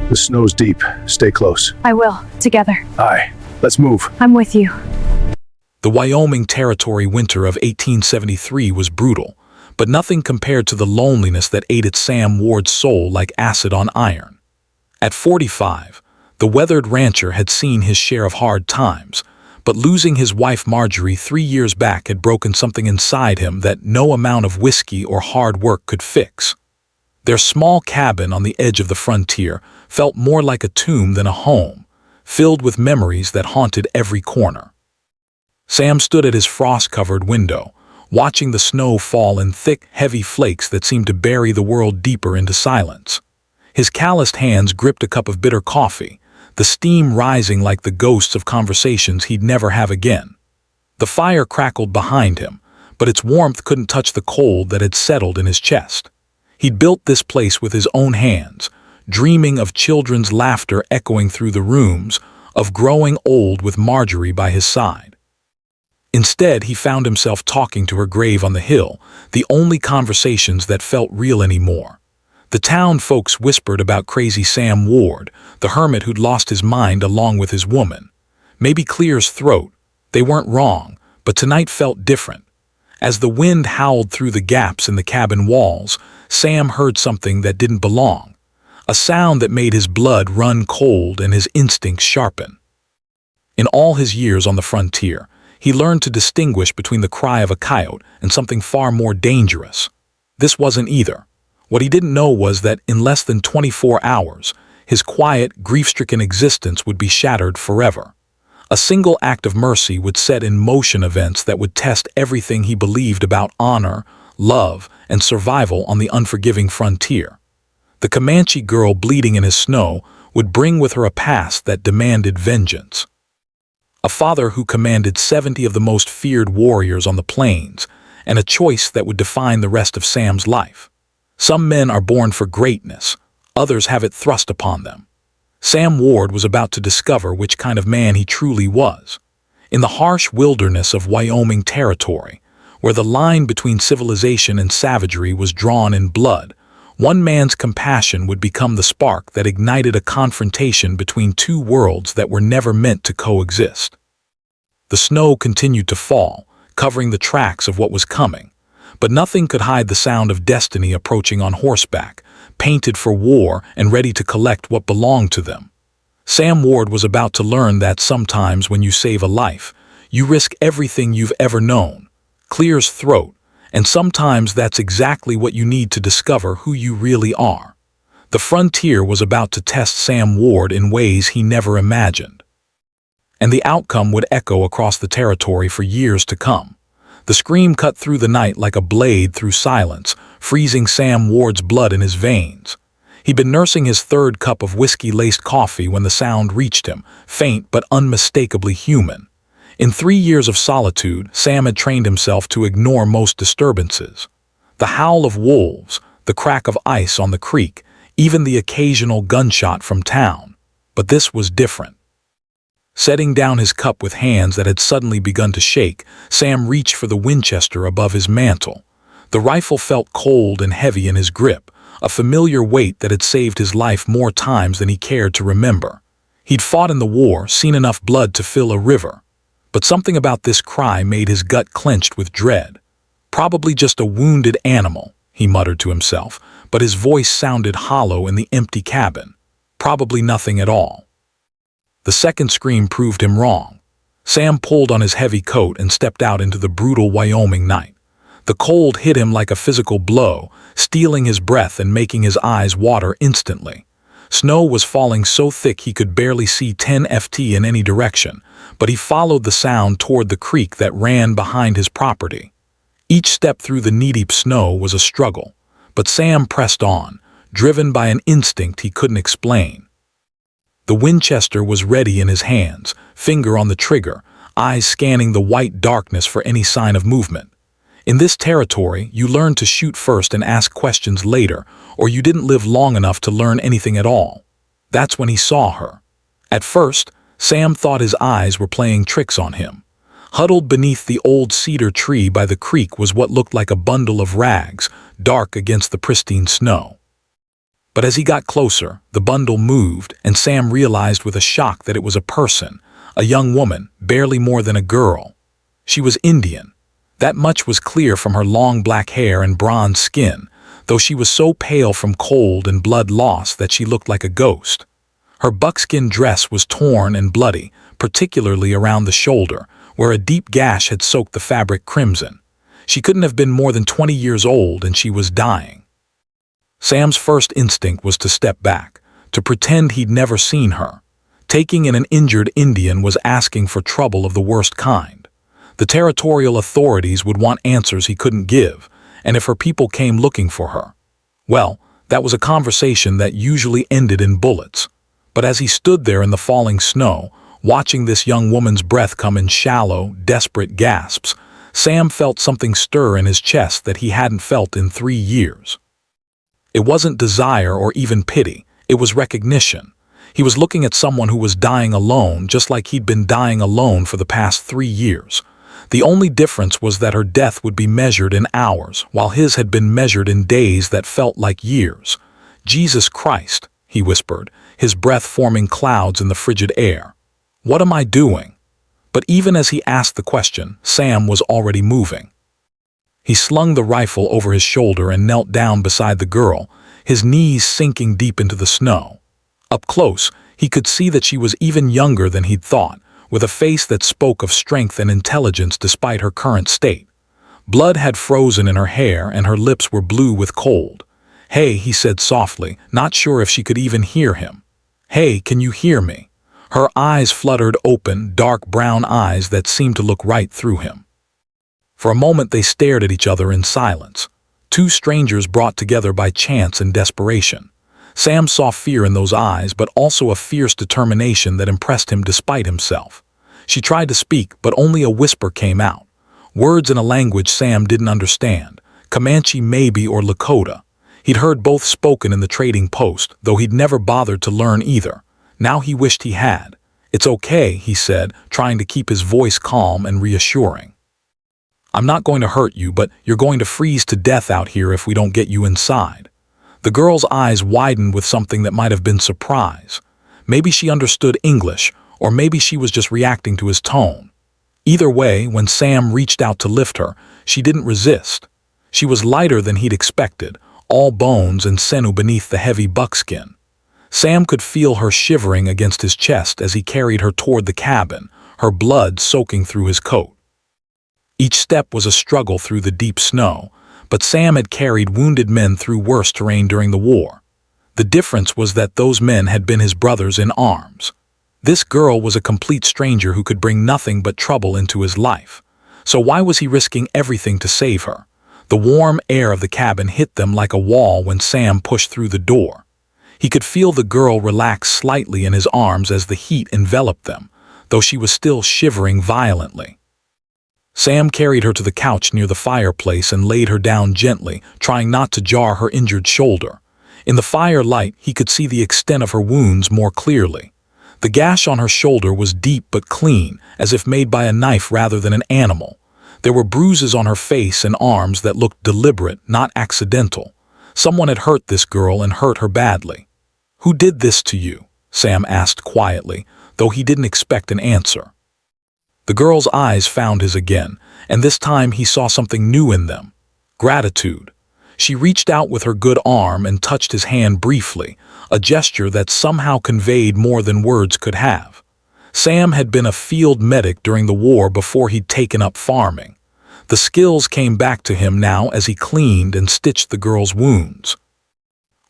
The snow's deep. Stay close. I will. Together. Aye. Let's move. I'm with you. The Wyoming Territory winter of 1873 was brutal, but nothing compared to the loneliness that ate at Sam Ward's soul like acid on iron. At 45, the weathered rancher had seen his share of hard times, but losing his wife Marjorie 3 years back had broken something inside him that no amount of whiskey or hard work could fix. Their small cabin on the edge of the frontier felt more like a tomb than a home, filled with memories that haunted every corner. Sam stood at his frost-covered window, watching the snow fall in thick, heavy flakes that seemed to bury the world deeper into silence. His calloused hands gripped a cup of bitter coffee, the steam rising like the ghosts of conversations he'd never have again. The fire crackled behind him, but its warmth couldn't touch the cold that had settled in his chest. He'd built this place with his own hands, dreaming of children's laughter echoing through the rooms, of growing old with Marjorie by his side. Instead, he found himself talking to her grave on the hill, the only conversations that felt real anymore. The town folks whispered about crazy Sam Ward, the hermit who'd lost his mind along with his woman. Maybe clear his throat. They weren't wrong, but tonight felt different. As the wind howled through the gaps in the cabin walls, Sam heard something that didn't belong, a sound that made his blood run cold and his instincts sharpen. In all his years on the frontier, he learned to distinguish between the cry of a coyote and something far more dangerous. This wasn't either. What he didn't know was that in less than 24 hours, his quiet, grief-stricken existence would be shattered forever. A single act of mercy would set in motion events that would test everything he believed about honor, love, and survival on the unforgiving frontier. The Comanche girl bleeding in his snow would bring with her a past that demanded vengeance. A father who commanded 70 of the most feared warriors on the plains, and a choice that would define the rest of Sam's life. Some men are born for greatness, others have it thrust upon them. Sam Ward was about to discover which kind of man he truly was. In the harsh wilderness of Wyoming Territory, where the line between civilization and savagery was drawn in blood, one man's compassion would become the spark that ignited a confrontation between two worlds that were never meant to coexist. The snow continued to fall, covering the tracks of what was coming, but nothing could hide the sound of destiny approaching on horseback, painted for war and ready to collect what belonged to them. Sam Ward was about to learn that sometimes when you save a life, you risk everything you've ever known, clear his throat, and sometimes that's exactly what you need to discover who you really are. The frontier was about to test Sam Ward in ways he never imagined. And the outcome would echo across the territory for years to come. The scream cut through the night like a blade through silence, freezing Sam Ward's blood in his veins. He'd been nursing his third cup of whiskey-laced coffee when the sound reached him, faint but unmistakably human. In 3 years of solitude, Sam had trained himself to ignore most disturbances. The howl of wolves, the crack of ice on the creek, even the occasional gunshot from town. But this was different. Setting down his cup with hands that had suddenly begun to shake, Sam reached for the Winchester above his mantle. The rifle felt cold and heavy in his grip, a familiar weight that had saved his life more times than he cared to remember. He'd fought in the war, seen enough blood to fill a river. But something about this cry made his gut clenched with dread. Probably just a wounded animal, he muttered to himself, but his voice sounded hollow in the empty cabin. Probably nothing at all. The second scream proved him wrong. Sam pulled on his heavy coat and stepped out into the brutal Wyoming night. The cold hit him like a physical blow, stealing his breath and making his eyes water instantly. Snow was falling so thick he could barely see 10 ft in any direction, but he followed the sound toward the creek that ran behind his property. Each step through the knee-deep snow was a struggle, but Sam pressed on, driven by an instinct he couldn't explain. The Winchester was ready in his hands, finger on the trigger, eyes scanning the white darkness for any sign of movement. In this territory, you learned to shoot first and ask questions later, or you didn't live long enough to learn anything at all. That's when he saw her. At first, Sam thought his eyes were playing tricks on him. Huddled beneath the old cedar tree by the creek was what looked like a bundle of rags, dark against the pristine snow. But as he got closer, the bundle moved, and Sam realized with a shock that it was a person, a young woman, barely more than a girl. She was Indian. That much was clear from her long black hair and bronze skin, though she was so pale from cold and blood loss that she looked like a ghost. Her buckskin dress was torn and bloody, particularly around the shoulder, where a deep gash had soaked the fabric crimson. She couldn't have been more than 20 years old, and she was dying. Sam's first instinct was to step back, to pretend he'd never seen her. Taking in an injured Indian was asking for trouble of the worst kind. The territorial authorities would want answers he couldn't give, and if her people came looking for her, well, that was a conversation that usually ended in bullets. But as he stood there in the falling snow, watching this young woman's breath come in shallow, desperate gasps, Sam felt something stir in his chest that he hadn't felt in 3 years. It wasn't desire or even pity, it was recognition. He was looking at someone who was dying alone, just like he'd been dying alone for the past 3 years. The only difference was that her death would be measured in hours, while his had been measured in days that felt like years. "Jesus Christ," he whispered, his breath forming clouds in the frigid air. "What am I doing?" But even as he asked the question, Sam was already moving. He slung the rifle over his shoulder and knelt down beside the girl, his knees sinking deep into the snow. Up close, he could see that she was even younger than he'd thought, with a face that spoke of strength and intelligence despite her current state. Blood had frozen in her hair and her lips were blue with cold. "Hey," he said softly, not sure if she could even hear him. "Hey, can you hear me?" Her eyes fluttered open, dark brown eyes that seemed to look right through him. For a moment they stared at each other in silence, two strangers brought together by chance and desperation. Sam saw fear in those eyes, but also a fierce determination that impressed him despite himself. She tried to speak, but only a whisper came out. Words in a language Sam didn't understand, Comanche maybe or Lakota. He'd heard both spoken in the trading post, though he'd never bothered to learn either. Now he wished he had. "It's okay," he said, trying to keep his voice calm and reassuring. "I'm not going to hurt you, but you're going to freeze to death out here if we don't get you inside." The girl's eyes widened with something that might have been surprise. Maybe she understood English, or maybe she was just reacting to his tone. Either way, when Sam reached out to lift her, she didn't resist. She was lighter than he'd expected, all bones and sinew beneath the heavy buckskin. Sam could feel her shivering against his chest as he carried her toward the cabin, her blood soaking through his coat. Each step was a struggle through the deep snow, but Sam had carried wounded men through worse terrain during the war. The difference was that those men had been his brothers in arms. This girl was a complete stranger who could bring nothing but trouble into his life. So why was he risking everything to save her? The warm air of the cabin hit them like a wall when Sam pushed through the door. He could feel the girl relax slightly in his arms as the heat enveloped them, though she was still shivering violently. Sam carried her to the couch near the fireplace and laid her down gently, trying not to jar her injured shoulder. In the firelight, he could see the extent of her wounds more clearly. The gash on her shoulder was deep but clean, as if made by a knife rather than an animal. There were bruises on her face and arms that looked deliberate, not accidental. Someone had hurt this girl and hurt her badly. "Who did this to you?" Sam asked quietly, though he didn't expect an answer. The girl's eyes found his again, and this time he saw something new in them. Gratitude. She reached out with her good arm and touched his hand briefly, a gesture that somehow conveyed more than words could have. Sam had been a field medic during the war before he'd taken up farming. The skills came back to him now as he cleaned and stitched the girl's wounds.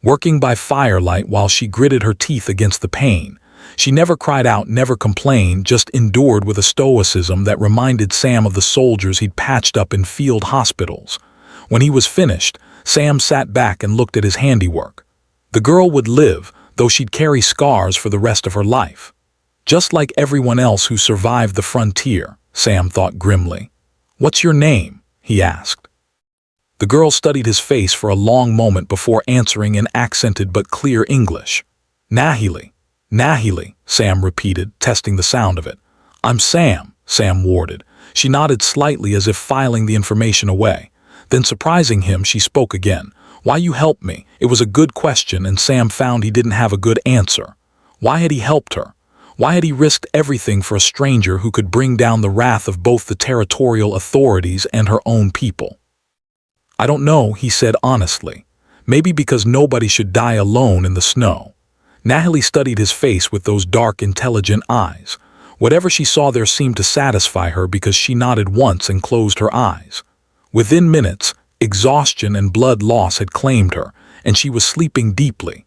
Working by firelight while she gritted her teeth against the pain, she never cried out, never complained, just endured with a stoicism that reminded Sam of the soldiers he'd patched up in field hospitals. When he was finished, Sam sat back and looked at his handiwork. The girl would live, though she'd carry scars for the rest of her life. Just like everyone else who survived the frontier, Sam thought grimly. "What's your name?" he asked. The girl studied his face for a long moment before answering in accented but clear English. "Nahili. Nahili," Sam repeated, testing the sound of it. "I'm Sam," Sam warded. She nodded slightly as if filing the information away. Then, surprising him, she spoke again. Why you helped me? It was a good question, and Sam found he didn't have a good answer. Why had he helped her? Why had he risked everything for a stranger who could bring down the wrath of both the territorial authorities and her own people? I don't know, he said honestly. Maybe because nobody should die alone in the snow. Nahili studied his face with those dark, intelligent eyes. Whatever she saw there seemed to satisfy her because she nodded once and closed her eyes. Within minutes, exhaustion and blood loss had claimed her, and she was sleeping deeply.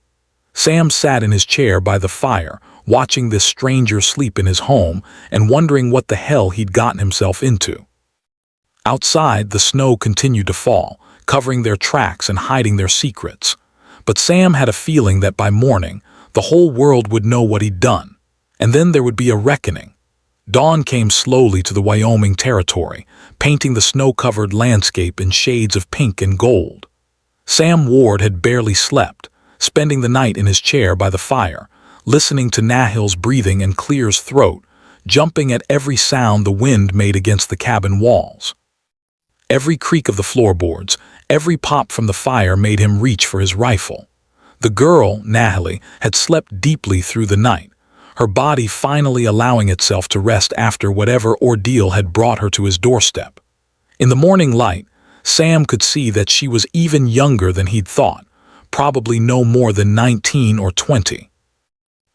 Sam sat in his chair by the fire, watching this stranger sleep in his home and wondering what the hell he'd gotten himself into. Outside, the snow continued to fall, covering their tracks and hiding their secrets. But Sam had a feeling that by morning, the whole world would know what he'd done, and then there would be a reckoning. Dawn came slowly to the Wyoming Territory, painting the snow-covered landscape in shades of pink and gold. Sam Ward had barely slept, spending the night in his chair by the fire, listening to Nahil's breathing and Clear's throat, jumping at every sound the wind made against the cabin walls. Every creak of the floorboards, every pop from the fire made him reach for his rifle. The girl, Nahili, had slept deeply through the night, her body finally allowing itself to rest after whatever ordeal had brought her to his doorstep. In the morning light, Sam could see that she was even younger than he'd thought, probably no more than 19 or 20.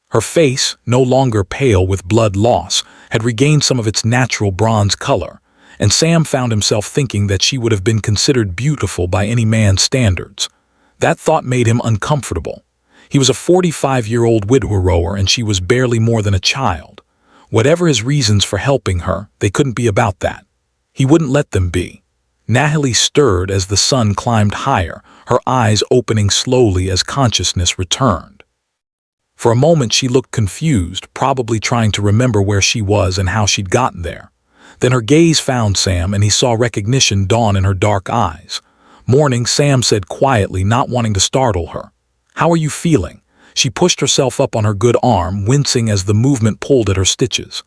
Her face, no longer pale with blood loss, had regained some of its natural bronze color, and Sam found himself thinking that she would have been considered beautiful by any man's standards. That thought made him uncomfortable. He was a 45-year-old widower and she was barely more than a child. Whatever his reasons for helping her, they couldn't be about that. He wouldn't let them be. Nahili stirred as the sun climbed higher, her eyes opening slowly as consciousness returned. For a moment she looked confused, probably trying to remember where she was and how she'd gotten there. Then her gaze found Sam and he saw recognition dawn in her dark eyes. "Morning," Sam said quietly, not wanting to startle her. "How are you feeling?" She pushed herself up on her good arm, wincing as the movement pulled at her stitches.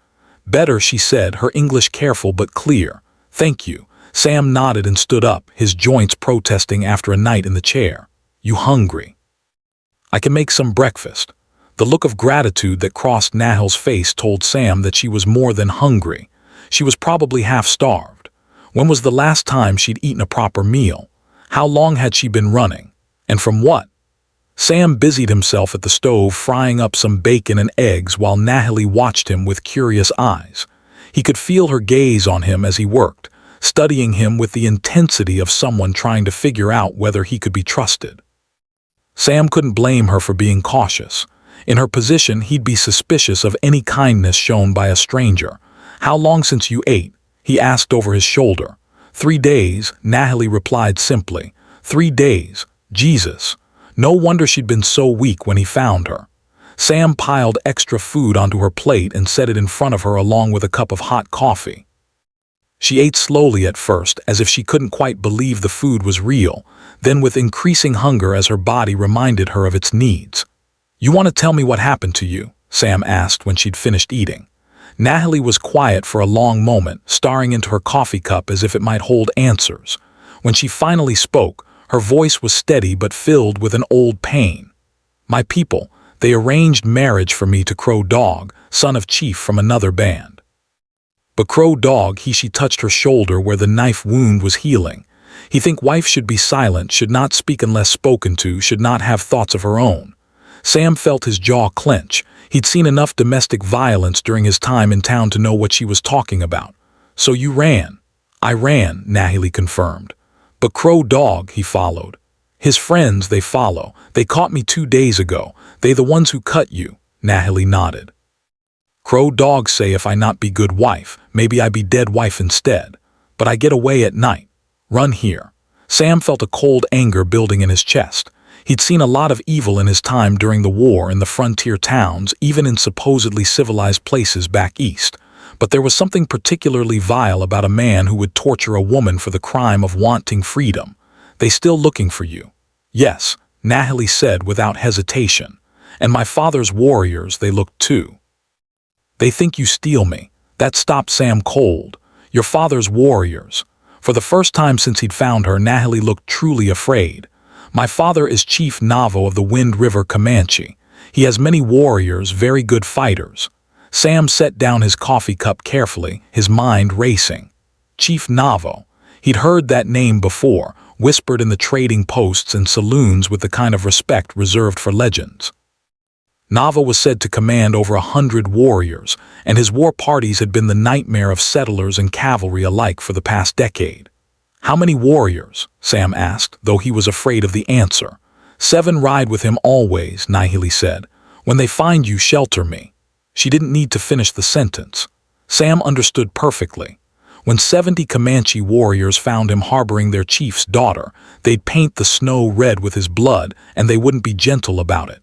"Better," she said, her English careful but clear. "Thank you." Sam nodded and stood up, his joints protesting after a night in the chair. "You hungry?" "I can make some breakfast." The look of gratitude that crossed Nahil's face told Sam that she was more than hungry. She was probably half-starved. When was the last time she'd eaten a proper meal? How long had she been running? And from what? Sam busied himself at the stove frying up some bacon and eggs while Nahili watched him with curious eyes. He could feel her gaze on him as he worked, studying him with the intensity of someone trying to figure out whether he could be trusted. Sam couldn't blame her for being cautious. In her position, he'd be suspicious of any kindness shown by a stranger. "How long since you ate?" he asked over his shoulder. 3 days, Nahili replied simply. 3 days. Jesus. No wonder she'd been so weak when he found her. Sam piled extra food onto her plate and set it in front of her along with a cup of hot coffee. She ate slowly at first, as if she couldn't quite believe the food was real, then with increasing hunger as her body reminded her of its needs. "You want to tell me what happened to you?" Sam asked when she'd finished eating. Nahili was quiet for a long moment, staring into her coffee cup as if it might hold answers. When she finally spoke, her voice was steady but filled with an old pain. "My people, they arranged marriage for me to Crow Dog, son of Chief from another band." But Crow Dog, she touched her shoulder where the knife wound was healing. He think wife should be silent, should not speak unless spoken to, should not have thoughts of her own. Sam felt his jaw clench. He'd seen enough domestic violence during his time in town to know what she was talking about. "So you ran?" "I ran," Nahili confirmed. "But Crow Dog," he followed. "His friends, they follow. They caught me 2 days ago. They the ones who cut you," Nahili nodded. "Crow Dog say if I not be good wife, maybe I be dead wife instead. But I get away at night. Run here." Sam felt a cold anger building in his chest. He'd seen a lot of evil in his time during the war in the frontier towns, even in supposedly civilized places back east. But there was something particularly vile about a man who would torture a woman for the crime of wanting freedom. "They still looking for you?" "Yes," Nahili said without hesitation. "And my father's warriors, they look too." "They think you steal me." That stopped Sam cold. "Your father's warriors." For the first time since he'd found her, Nahili looked truly afraid. My father is Chief Navo of the Wind River Comanche. He has many warriors, very good fighters. Sam set down his coffee cup carefully, his mind racing. Chief Navo. He'd heard that name before, whispered in the trading posts and saloons with the kind of respect reserved for legends. Navo was said to command over 100 warriors, and his war parties had been the nightmare of settlers and cavalry alike for the past decade. How many warriors? Sam asked, though he was afraid of the answer. 7 ride with him always, Nahili said. When they find you, shelter me. She didn't need to finish the sentence. Sam understood perfectly. When 70 Comanche warriors found him harboring their chief's daughter, they'd paint the snow red with his blood, and they wouldn't be gentle about it.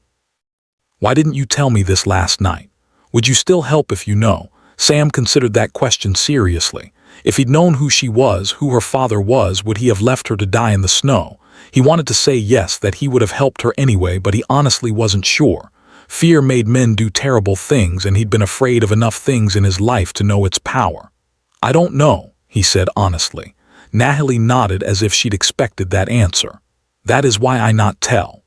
Why didn't you tell me this last night? Would you still help if you know? Sam considered that question seriously. If he'd known who she was, who her father was, would he have left her to die in the snow? He wanted to say yes, that he would have helped her anyway, but he honestly wasn't sure. Fear made men do terrible things, and he'd been afraid of enough things in his life to know its power. I don't know, he said honestly. Nahili nodded as if she'd expected that answer. That is why I not tell.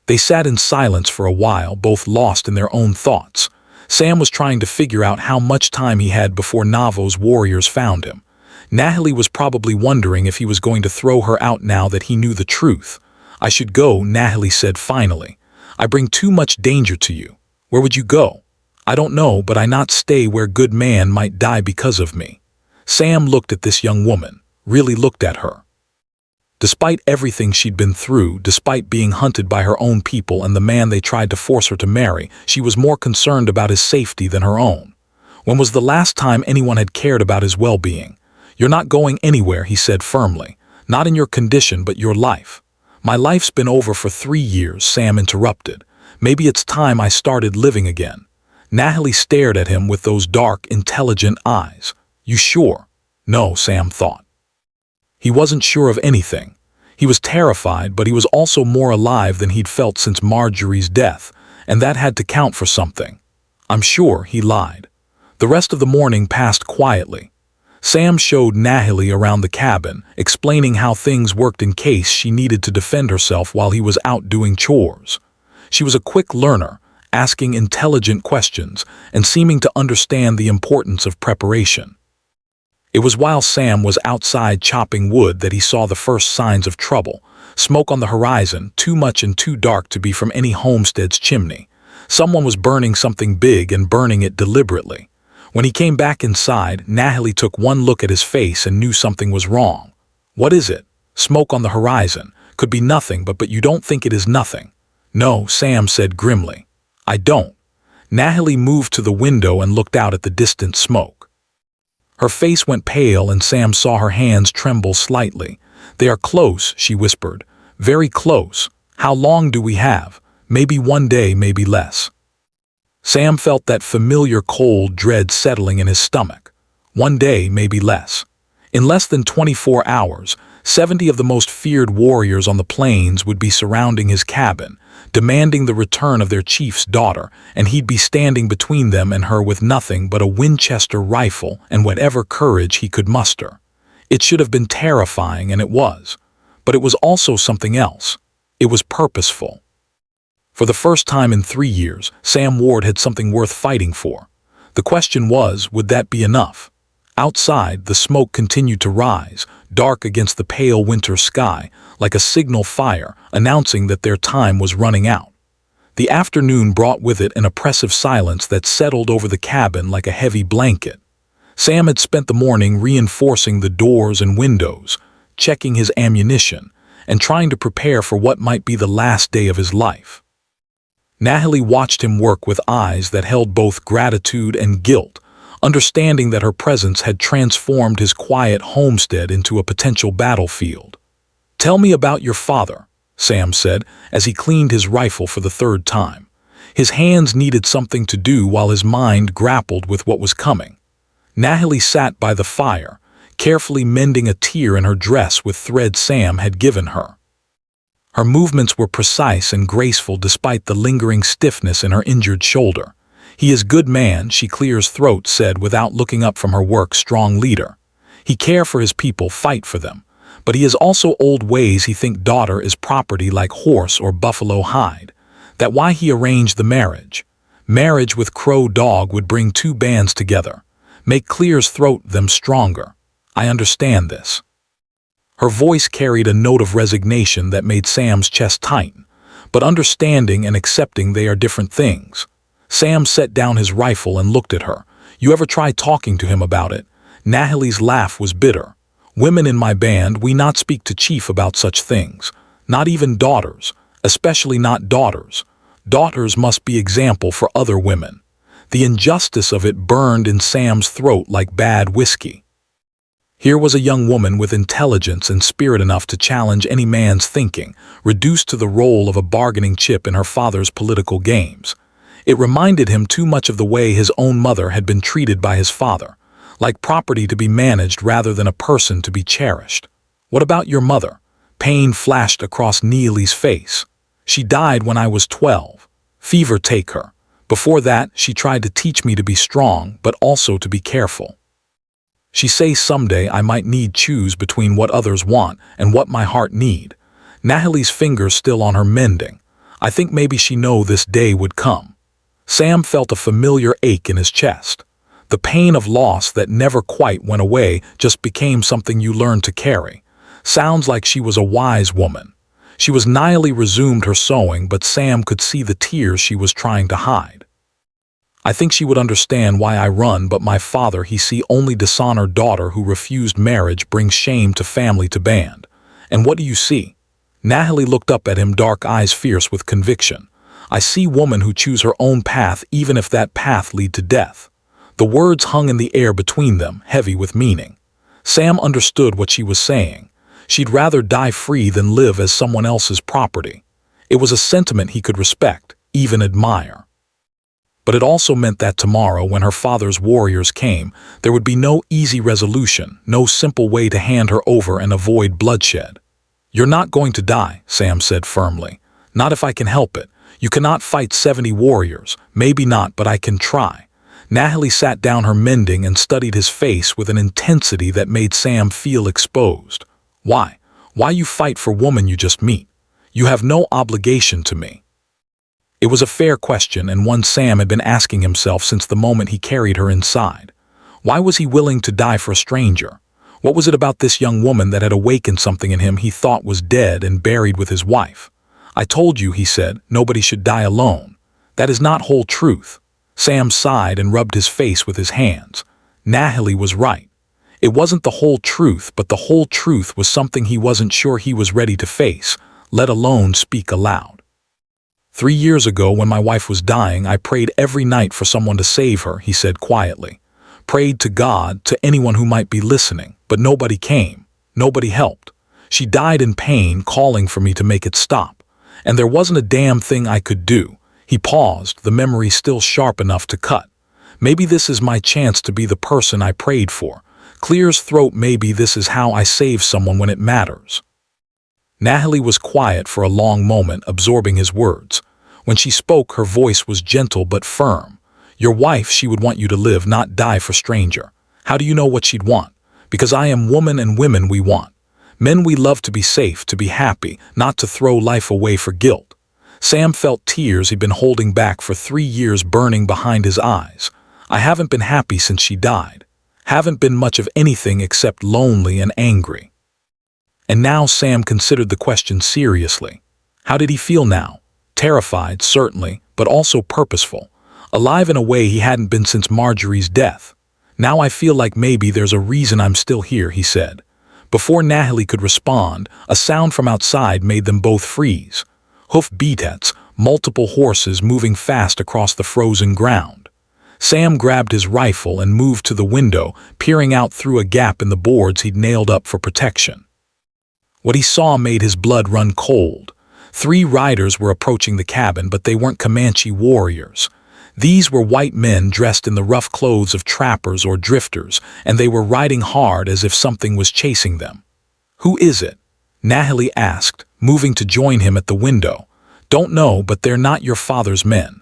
They sat in silence for a while, both lost in their own thoughts. Sam was trying to figure out how much time he had before Navo's warriors found him. Nahili was probably wondering if he was going to throw her out now that he knew the truth. I should go, Nahili said finally. I bring too much danger to you. Where would you go? I don't know, but I not stay where good man might die because of me. Sam looked at this young woman, really looked at her. Despite everything she'd been through, despite being hunted by her own people and the man they tried to force her to marry, she was more concerned about his safety than her own. When was the last time anyone had cared about his well-being? You're not going anywhere, he said firmly. Not in your condition, but your life. My life's been over for 3 years, Sam interrupted. Maybe it's time I started living again. Nahili stared at him with those dark, intelligent eyes. You sure? No, Sam thought. He wasn't sure of anything. He was terrified, but he was also more alive than he'd felt since Marjorie's death, and that had to count for something. I'm sure, he lied. The rest of the morning passed quietly. Sam showed Nahili around the cabin, explaining how things worked in case she needed to defend herself while he was out doing chores. She was a quick learner, asking intelligent questions and seeming to understand the importance of preparation. It was while Sam was outside chopping wood that he saw the first signs of trouble. Smoke on the horizon, too much and too dark to be from any homestead's chimney. Someone was burning something big and burning it deliberately. When he came back inside, Nahili took one look at his face and knew something was wrong. What is it? Smoke on the horizon. Could be nothing, but you don't think it is nothing. No, Sam said grimly. I don't. Nahili moved to the window and looked out at the distant smoke. Her face went pale and Sam saw her hands tremble slightly. They are close, she whispered. Very close. How long do we have? Maybe one day, maybe less. Sam felt that familiar cold dread settling in his stomach. One day, maybe less. In less than 24 hours, 70 of the most feared warriors on the plains would be surrounding his cabin, demanding the return of their chief's daughter, and he'd be standing between them and her with nothing but a Winchester rifle and whatever courage he could muster. It should have been terrifying, and it was. But it was also something else. It was purposeful. For the first time in 3 years, Sam Ward had something worth fighting for. The question was, would that be enough? Outside, the smoke continued to rise, dark against the pale winter sky, like a signal fire, announcing that their time was running out. The afternoon brought with it an oppressive silence that settled over the cabin like a heavy blanket. Sam had spent the morning reinforcing the doors and windows, checking his ammunition, and trying to prepare for what might be the last day of his life. Nahili watched him work with eyes that held both gratitude and guilt, understanding that her presence had transformed his quiet homestead into a potential battlefield. Tell me about your father, Sam said, as he cleaned his rifle for the 3rd time. His hands needed something to do while his mind grappled with what was coming. Nahili sat by the fire, carefully mending a tear in her dress with thread Sam had given her. Her movements were precise and graceful despite the lingering stiffness in her injured shoulder. He is good man, she clears throat said without looking up from her work, strong leader. He care for his people, fight for them. But he has also old ways he think daughter is property like horse or buffalo hide. That why he arranged the marriage. Marriage with crow dog would bring two bands together. Make Clear's throat them stronger. I understand this. Her voice carried a note of resignation that made Sam's chest tighten. But understanding and accepting they are different things. Sam set down his rifle and looked at her. You ever try talking to him about it? Nahili's laugh was bitter. Women in my band, we not speak to Chief about such things. Not even daughters, especially not daughters. Daughters must be example for other women. The injustice of it burned in Sam's throat like bad whiskey. Here was a young woman with intelligence and spirit enough to challenge any man's thinking, reduced to the role of a bargaining chip in her father's political games. It reminded him too much of the way his own mother had been treated by his father, like property to be managed rather than a person to be cherished. What about your mother? Pain flashed across Nahili's face. She died when I was 12. Fever take her. Before that, she tried to teach me to be strong, but also to be careful. She say someday I might need choose between what others want and what my heart need. Nahili's fingers still on her mending. I think maybe she know this day would come. Sam felt a familiar ache in his chest. The pain of loss that never quite went away just became something you learned to carry. Sounds like she was a wise woman. She was Nahili resumed her sewing, but Sam could see the tears she was trying to hide. I think she would understand why I run, but my father he see only dishonor daughter who refused marriage brings shame to family to band. And what do you see? Nahili looked up at him, dark eyes fierce with conviction. I see woman who choose her own path even if that path lead to death. The words hung in the air between them, heavy with meaning. Sam understood what she was saying. She'd rather die free than live as someone else's property. It was a sentiment he could respect, even admire. But it also meant that tomorrow, when her father's warriors came, there would be no easy resolution, no simple way to hand her over and avoid bloodshed. You're not going to die, Sam said firmly. Not if I can help it. You cannot fight 70 warriors. Maybe not, but I can try. Nahili sat down her mending and studied his face with an intensity that made Sam feel exposed. Why? Why you fight for woman you just meet? You have no obligation to me. It was a fair question and one Sam had been asking himself since the moment he carried her inside. Why was he willing to die for a stranger? What was it about this young woman that had awakened something in him he thought was dead and buried with his wife? I told you, he said, nobody should die alone. That is not whole truth. Sam sighed and rubbed his face with his hands. Nahili was right. It wasn't the whole truth, but the whole truth was something he wasn't sure he was ready to face, let alone speak aloud. 3 years ago, when my wife was dying, I prayed every night for someone to save her, he said quietly. Prayed to God, to anyone who might be listening, but nobody came. Nobody helped. She died in pain, calling for me to make it stop. And there wasn't a damn thing I could do. He paused, the memory still sharp enough to cut. Maybe this is my chance to be the person I prayed for. Clear's throat, maybe this is how I save someone when it matters. Nahili was quiet for a long moment, absorbing his words. When she spoke, her voice was gentle but firm. Your wife, she would want you to live, not die for stranger. How do you know what she'd want? Because I am woman and women we want. Men we love to be safe, to be happy, not to throw life away for guilt. Sam felt tears he'd been holding back for 3 years burning behind his eyes. I haven't been happy since she died. Haven't been much of anything except lonely and angry. And now Sam considered the question seriously. How did he feel now? Terrified, certainly, but also purposeful. Alive in a way he hadn't been since Marjorie's death. Now I feel like maybe there's a reason I'm still here, he said. Before Nahili could respond, a sound from outside made them both freeze. Hoof beats, multiple horses moving fast across the frozen ground. Sam grabbed his rifle and moved to the window, peering out through a gap in the boards he'd nailed up for protection. What he saw made his blood run cold. 3 riders were approaching the cabin, but they weren't Comanche warriors. These were white men dressed in the rough clothes of trappers or drifters, and they were riding hard as if something was chasing them. Who is it? Nahili asked, moving to join him at the window. Don't know, but they're not your father's men.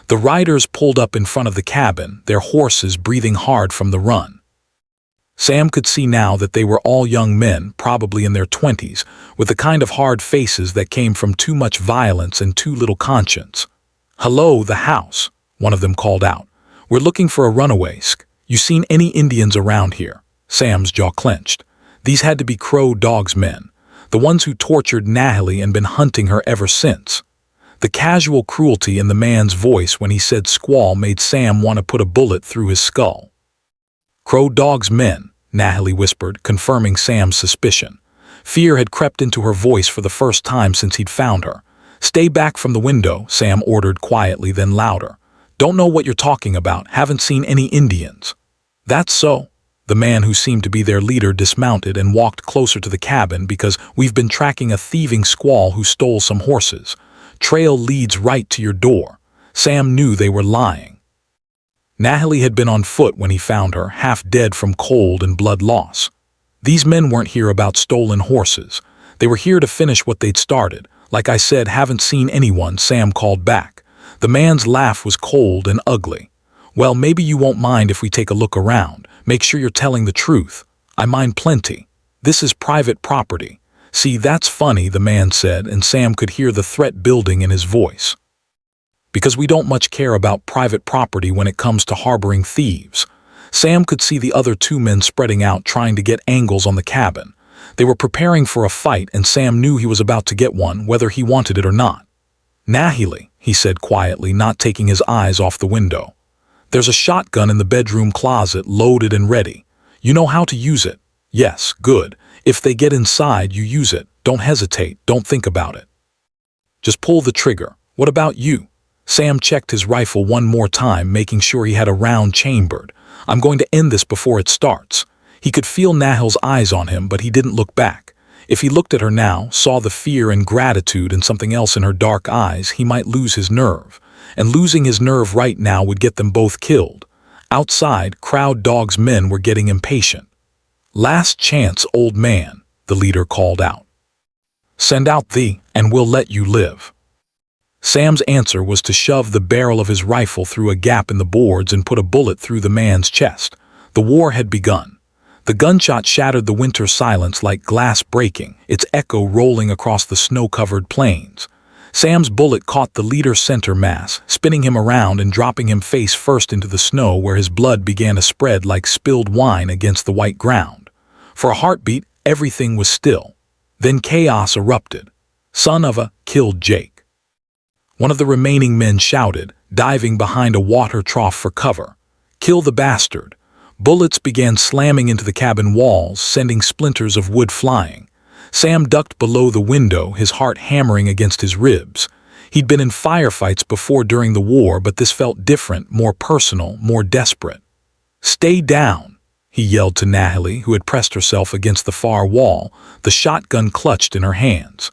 The riders pulled up in front of the cabin, their horses breathing hard from the run. Sam could see now that they were all young men, probably in their 20s, with the kind of hard faces that came from too much violence and too little conscience. "Hello, the house," one of them called out. "We're looking for a runaway. You seen any Indians around here?" Sam's jaw clenched. These had to be Crow Dog's men, the ones who tortured Nahili and been hunting her ever since. The casual cruelty in the man's voice when he said squaw made Sam want to put a bullet through his skull. "Crow Dog's men," Nahili whispered, confirming Sam's suspicion. Fear had crept into her voice for the first time since he'd found her. "Stay back from the window," Sam ordered quietly, then louder. "Don't know what you're talking about. Haven't seen any Indians." "That's so." The man who seemed to be their leader dismounted and walked closer to the cabin because we've been tracking a thieving squaw who stole some horses. Trail leads right to your door. Sam knew they were lying. Nahili had been on foot when he found her, half dead from cold and blood loss. These men weren't here about stolen horses. They were here to finish what they'd started. "Like I said, haven't seen anyone," Sam called back. The man's laugh was cold and ugly. "Well, maybe you won't mind if we take a look around. Make sure you're telling the truth." "I mind plenty. This is private property." "See, that's funny," the man said, and Sam could hear the threat building in his voice. "Because we don't much care about private property when it comes to harboring thieves." Sam could see the other two men spreading out, trying to get angles on the cabin. They were preparing for a fight, and Sam knew he was about to get one, whether he wanted it or not. "Nahili," he said quietly, not taking his eyes off the window. "There's a shotgun in the bedroom closet, loaded and ready. You know how to use it?" "Yes, good. If they get inside, you use it. Don't hesitate, don't think about it. Just pull the trigger. What about you?" Sam checked his rifle one more time, making sure he had a round chambered. "I'm going to end this before it starts." He could feel Nahil's eyes on him, but he didn't look back. If he looked at her now, saw the fear and gratitude and something else in her dark eyes, he might lose his nerve. And losing his nerve right now would get them both killed. Outside, Crow Dog's men were getting impatient. "Last chance, old man," the leader called out. "Send out and we'll let you live." Sam's answer was to shove the barrel of his rifle through a gap in the boards and put a bullet through the man's chest. The war had begun. The gunshot shattered the winter silence like glass breaking, its echo rolling across the snow-covered plains. Sam's bullet caught the leader's center mass, spinning him around and dropping him face first into the snow, where his blood began to spread like spilled wine against the white ground. For a heartbeat, everything was still. Then chaos erupted. "Son of a" killed Jake. One of the remaining men shouted, diving behind a water trough for cover. "Kill the bastard." Bullets began slamming into the cabin walls, sending splinters of wood flying. Sam ducked below the window, his heart hammering against his ribs. He'd been in firefights before during the war, but this felt different, more personal, more desperate. "Stay down," he yelled to Nahili, who had pressed herself against the far wall, the shotgun clutched in her hands.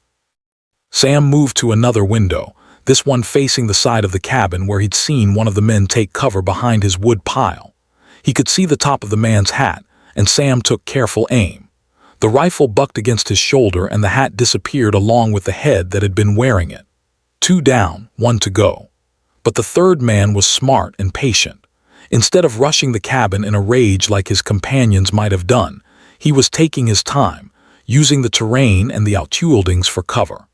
Sam moved to another window, this one facing the side of the cabin where he'd seen one of the men take cover behind his wood pile. He could see the top of the man's hat, and Sam took careful aim. The rifle bucked against his shoulder, and the hat disappeared along with the head that had been wearing it. 2 down, 1 to go. But the third man was smart and patient. Instead of rushing the cabin in a rage like his companions might have done, he was taking his time, using the terrain and the outbuildings for cover.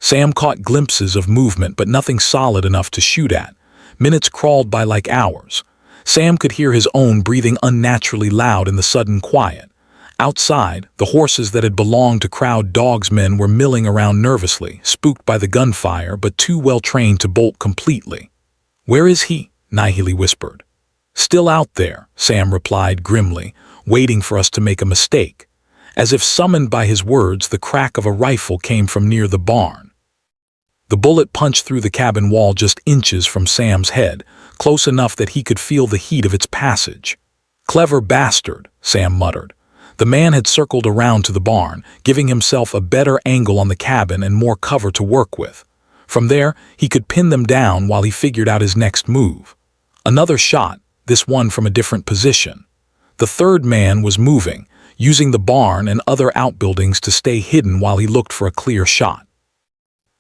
Sam caught glimpses of movement, but nothing solid enough to shoot at. Minutes crawled by like hours. Sam could hear his own breathing unnaturally loud in the sudden quiet. Outside, the horses that had belonged to Crow Dog's men were milling around nervously, spooked by the gunfire but too well trained to bolt completely. "Where is he?" Nahili whispered. "Still out there," Sam replied grimly, waiting for us to make a mistake. As if summoned by his words, the crack of a rifle came from near the barn. The bullet punched through the cabin wall just inches from Sam's head, close enough that he could feel the heat of its passage. "Clever bastard," Sam muttered. The man had circled around to the barn, giving himself a better angle on the cabin and more cover to work with. From there, he could pin them down while he figured out his next move. Another shot, this one from a different position. The third man was moving, using the barn and other outbuildings to stay hidden while he looked for a clear shot.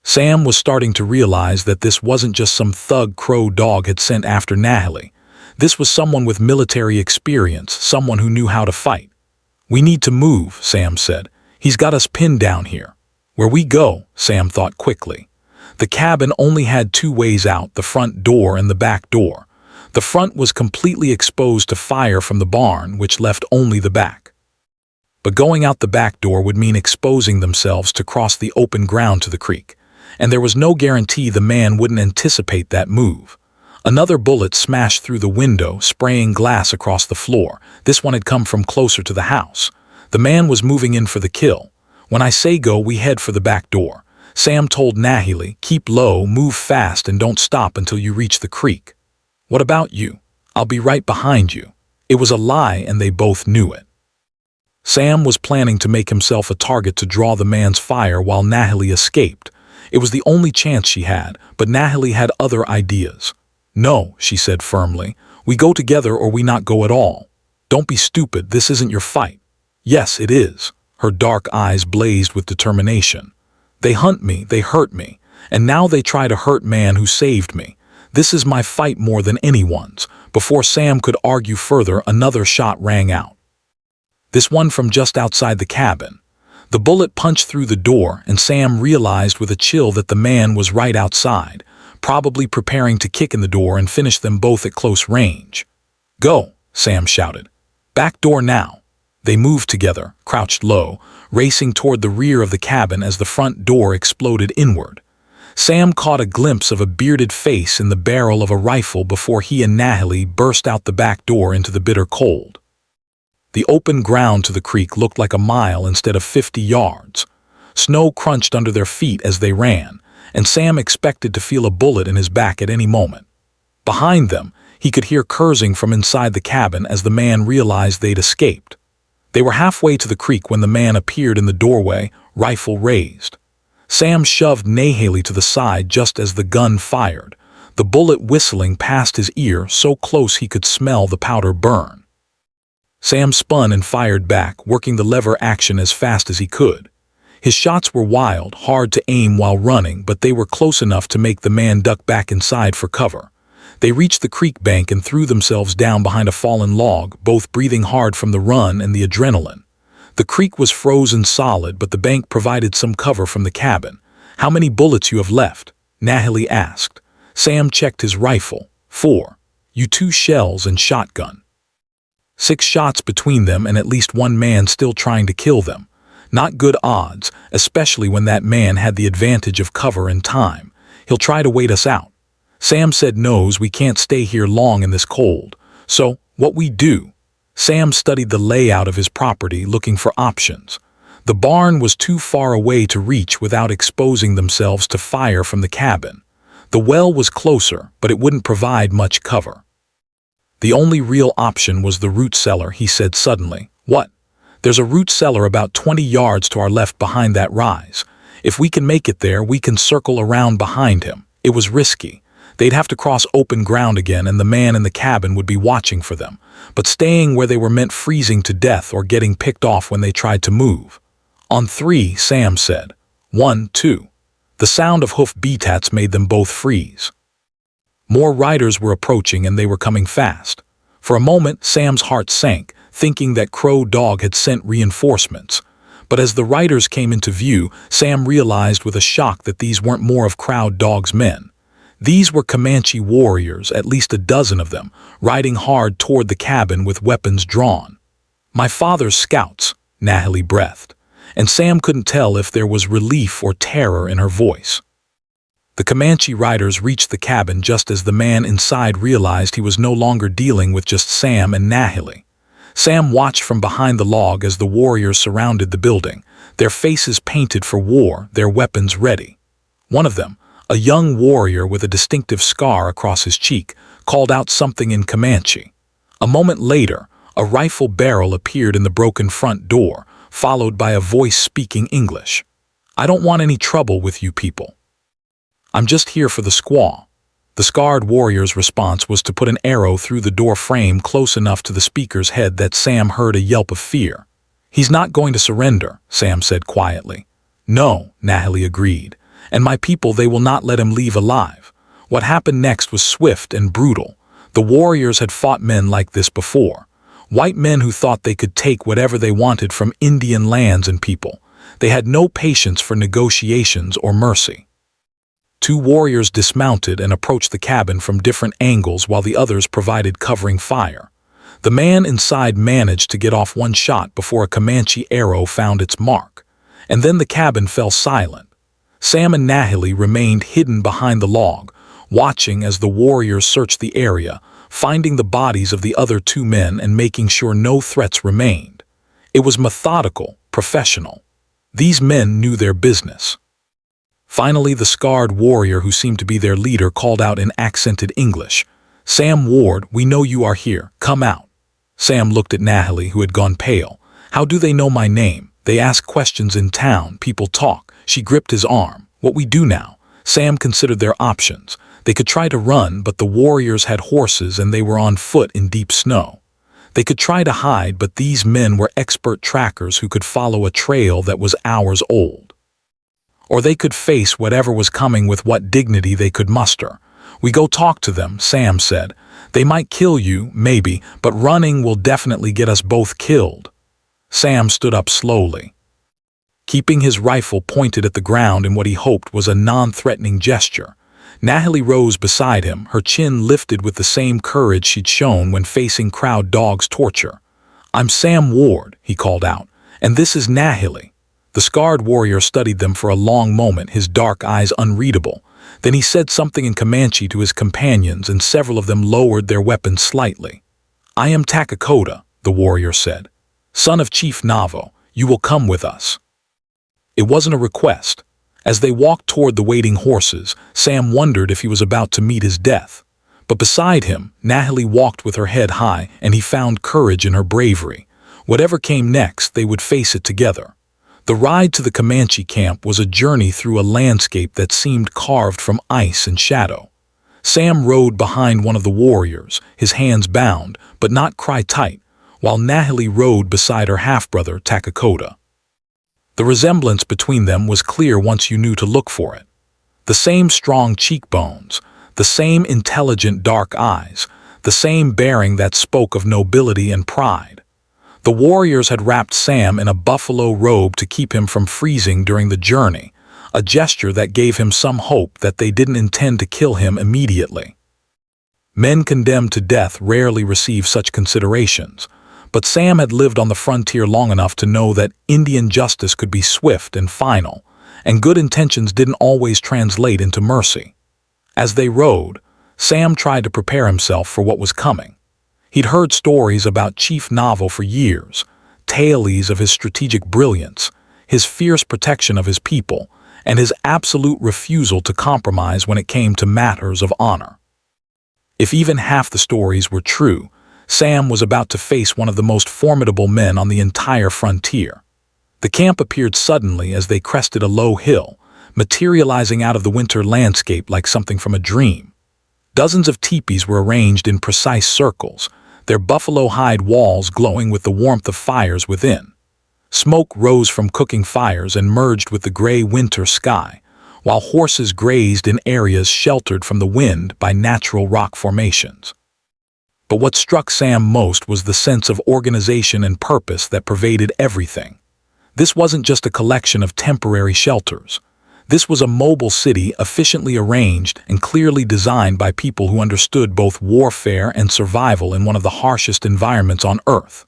Sam was starting to realize that this wasn't just some thug Crow Dog had sent after Nahili. This was someone with military experience, someone who knew how to fight. "We need to move," Sam said. "He's got us pinned down here." "Where we go?" Sam thought quickly. The cabin only had two ways out, the front door and the back door. The front was completely exposed to fire from the barn, which left only the back. But going out the back door would mean exposing themselves to cross the open ground to the creek, and there was no guarantee the man wouldn't anticipate that move. Another bullet smashed through the window, spraying glass across the floor. This one had come from closer to the house. The man was moving in for the kill. "When I say go, we head for the back door." Sam told Nahili, "Keep low, move fast, and don't stop until you reach the creek." "What about you?" "I'll be right behind you." It was a lie, and they both knew it. Sam was planning to make himself a target to draw the man's fire while Nahili escaped. It was the only chance she had, but Nahili had other ideas. "No," she said firmly. "We go together or we not go at all. Don't be stupid, this isn't your fight." "Yes, it is." Her dark eyes blazed with determination. "They hunt me, they hurt me, and now they try to hurt man who saved me. This is my fight more than anyone's." Before Sam could argue further, another shot rang out. This one from just outside the cabin. The bullet punched through the door, and Sam realized with a chill that the man was right outside, probably preparing to kick in the door and finish them both at close range. "Go," Sam shouted. "Back door now." They moved together, crouched low, racing toward the rear of the cabin as the front door exploded inward. Sam caught a glimpse of a bearded face in the barrel of a rifle before he and Nahili burst out the back door into the bitter cold. The open ground to the creek looked like a mile instead of 50 yards. Snow crunched under their feet as they ran, and Sam expected to feel a bullet in his back at any moment. Behind them, he could hear cursing from inside the cabin as the man realized they'd escaped. They were halfway to the creek when the man appeared in the doorway, rifle raised. Sam shoved Nahili to the side just as the gun fired, the bullet whistling past his ear so close he could smell the powder burn. Sam spun and fired back, working the lever action as fast as he could. His shots were wild, hard to aim while running, but they were close enough to make the man duck back inside for cover. They reached the creek bank and threw themselves down behind a fallen log, both breathing hard from the run and the adrenaline. The creek was frozen solid, but the bank provided some cover from the cabin. "How many bullets you have left?" Nahili asked. Sam checked his rifle. 4. "You 2 shells and shotgun." 6 shots between them and at least one man still trying to kill them. Not good odds, especially when that man had the advantage of cover and time. "He'll try to wait us out." Sam said, "Knows we can't stay here long in this cold. So, what we do?" Sam studied the layout of his property, looking for options. The barn was too far away to reach without exposing themselves to fire from the cabin. The well was closer, but it wouldn't provide much cover. The only real option was the root cellar, he said suddenly. "What?" "There's a root cellar about 20 yards to our left behind that rise. If we can make it there, we can circle around behind him." It was risky. They'd have to cross open ground again, and the man in the cabin would be watching for them. But staying where they were meant freezing to death or getting picked off when they tried to move. "On 3, Sam said. 1, 2. The sound of hoof beats made them both freeze. More riders were approaching, and they were coming fast. For a moment, Sam's heart sank, thinking that Crow Dog had sent reinforcements. But as the riders came into view, Sam realized with a shock that these weren't more of Crow Dog's men. These were Comanche warriors, at least a dozen of them, riding hard toward the cabin with weapons drawn. "My father's scouts," Nahili breathed, and Sam couldn't tell if there was relief or terror in her voice. The Comanche riders reached the cabin just as the man inside realized he was no longer dealing with just Sam and Nahili. Sam watched from behind the log as the warriors surrounded the building, their faces painted for war, their weapons ready. One of them, a young warrior with a distinctive scar across his cheek, called out something in Comanche. A moment later, a rifle barrel appeared in the broken front door, followed by a voice speaking English. "I don't want any trouble with you people. I'm just here for the squaw." The scarred warrior's response was to put an arrow through the door frame close enough to the speaker's head that Sam heard a yelp of fear. "He's not going to surrender," Sam said quietly. "No," Nahili agreed. "And my people, they will not let him leave alive." What happened next was swift and brutal. The warriors had fought men like this before. White men who thought they could take whatever they wanted from Indian lands and people. They had no patience for negotiations or mercy. Two warriors dismounted and approached the cabin from different angles while the others provided covering fire. The man inside managed to get off one shot before a Comanche arrow found its mark, and then the cabin fell silent. Sam and Nahili remained hidden behind the log, watching as the warriors searched the area, finding the bodies of the other two men and making sure no threats remained. It was methodical, professional. These men knew their business. Finally, the scarred warrior who seemed to be their leader called out in accented English, "Sam Ward, we know you are here. Come out." Sam looked at Nahili, who had gone pale. "How do they know my name? They ask questions in town. People talk." She gripped his arm. "What we do now?" Sam considered their options. They could try to run, but the warriors had horses and they were on foot in deep snow. They could try to hide, but these men were expert trackers who could follow a trail that was hours old. Or they could face whatever was coming with what dignity they could muster. "We go talk to them," Sam said. "They might kill you, maybe, but running will definitely get us both killed." Sam stood up slowly, keeping his rifle pointed at the ground in what he hoped was a non-threatening gesture. Nahili rose beside him, her chin lifted with the same courage she'd shown when facing crowd dogs' torture. "I'm Sam Ward," he called out, "and this is Nahili." The scarred warrior studied them for a long moment, his dark eyes unreadable. Then he said something in Comanche to his companions, and several of them lowered their weapons slightly. "I am Takakota," the warrior said. "Son of Chief Navo, you will come with us." It wasn't a request. As they walked toward the waiting horses, Sam wondered if he was about to meet his death. But beside him, Nahili walked with her head high, and he found courage in her bravery. Whatever came next, they would face it together. The ride to the Comanche camp was a journey through a landscape that seemed carved from ice and shadow. Sam rode behind one of the warriors, his hands bound, but not cry-tight, while Nahili rode beside her half-brother, Takakota. The resemblance between them was clear once you knew to look for it. The same strong cheekbones, the same intelligent dark eyes, the same bearing that spoke of nobility and pride. The warriors had wrapped Sam in a buffalo robe to keep him from freezing during the journey, a gesture that gave him some hope that they didn't intend to kill him immediately. Men condemned to death rarely receive such considerations, but Sam had lived on the frontier long enough to know that Indian justice could be swift and final, and good intentions didn't always translate into mercy. As they rode, Sam tried to prepare himself for what was coming. He'd heard stories about Chief Navo for years, tales of his strategic brilliance, his fierce protection of his people, and his absolute refusal to compromise when it came to matters of honor. If even half the stories were true, Sam was about to face one of the most formidable men on the entire frontier. The camp appeared suddenly as they crested a low hill, materializing out of the winter landscape like something from a dream. Dozens of teepees were arranged in precise circles, their buffalo hide walls glowing with the warmth of fires within. Smoke rose from cooking fires and merged with the gray winter sky, while horses grazed in areas sheltered from the wind by natural rock formations. But what struck Sam most was the sense of organization and purpose that pervaded everything. This wasn't just a collection of temporary shelters. This was a mobile city efficiently arranged and clearly designed by people who understood both warfare and survival in one of the harshest environments on Earth.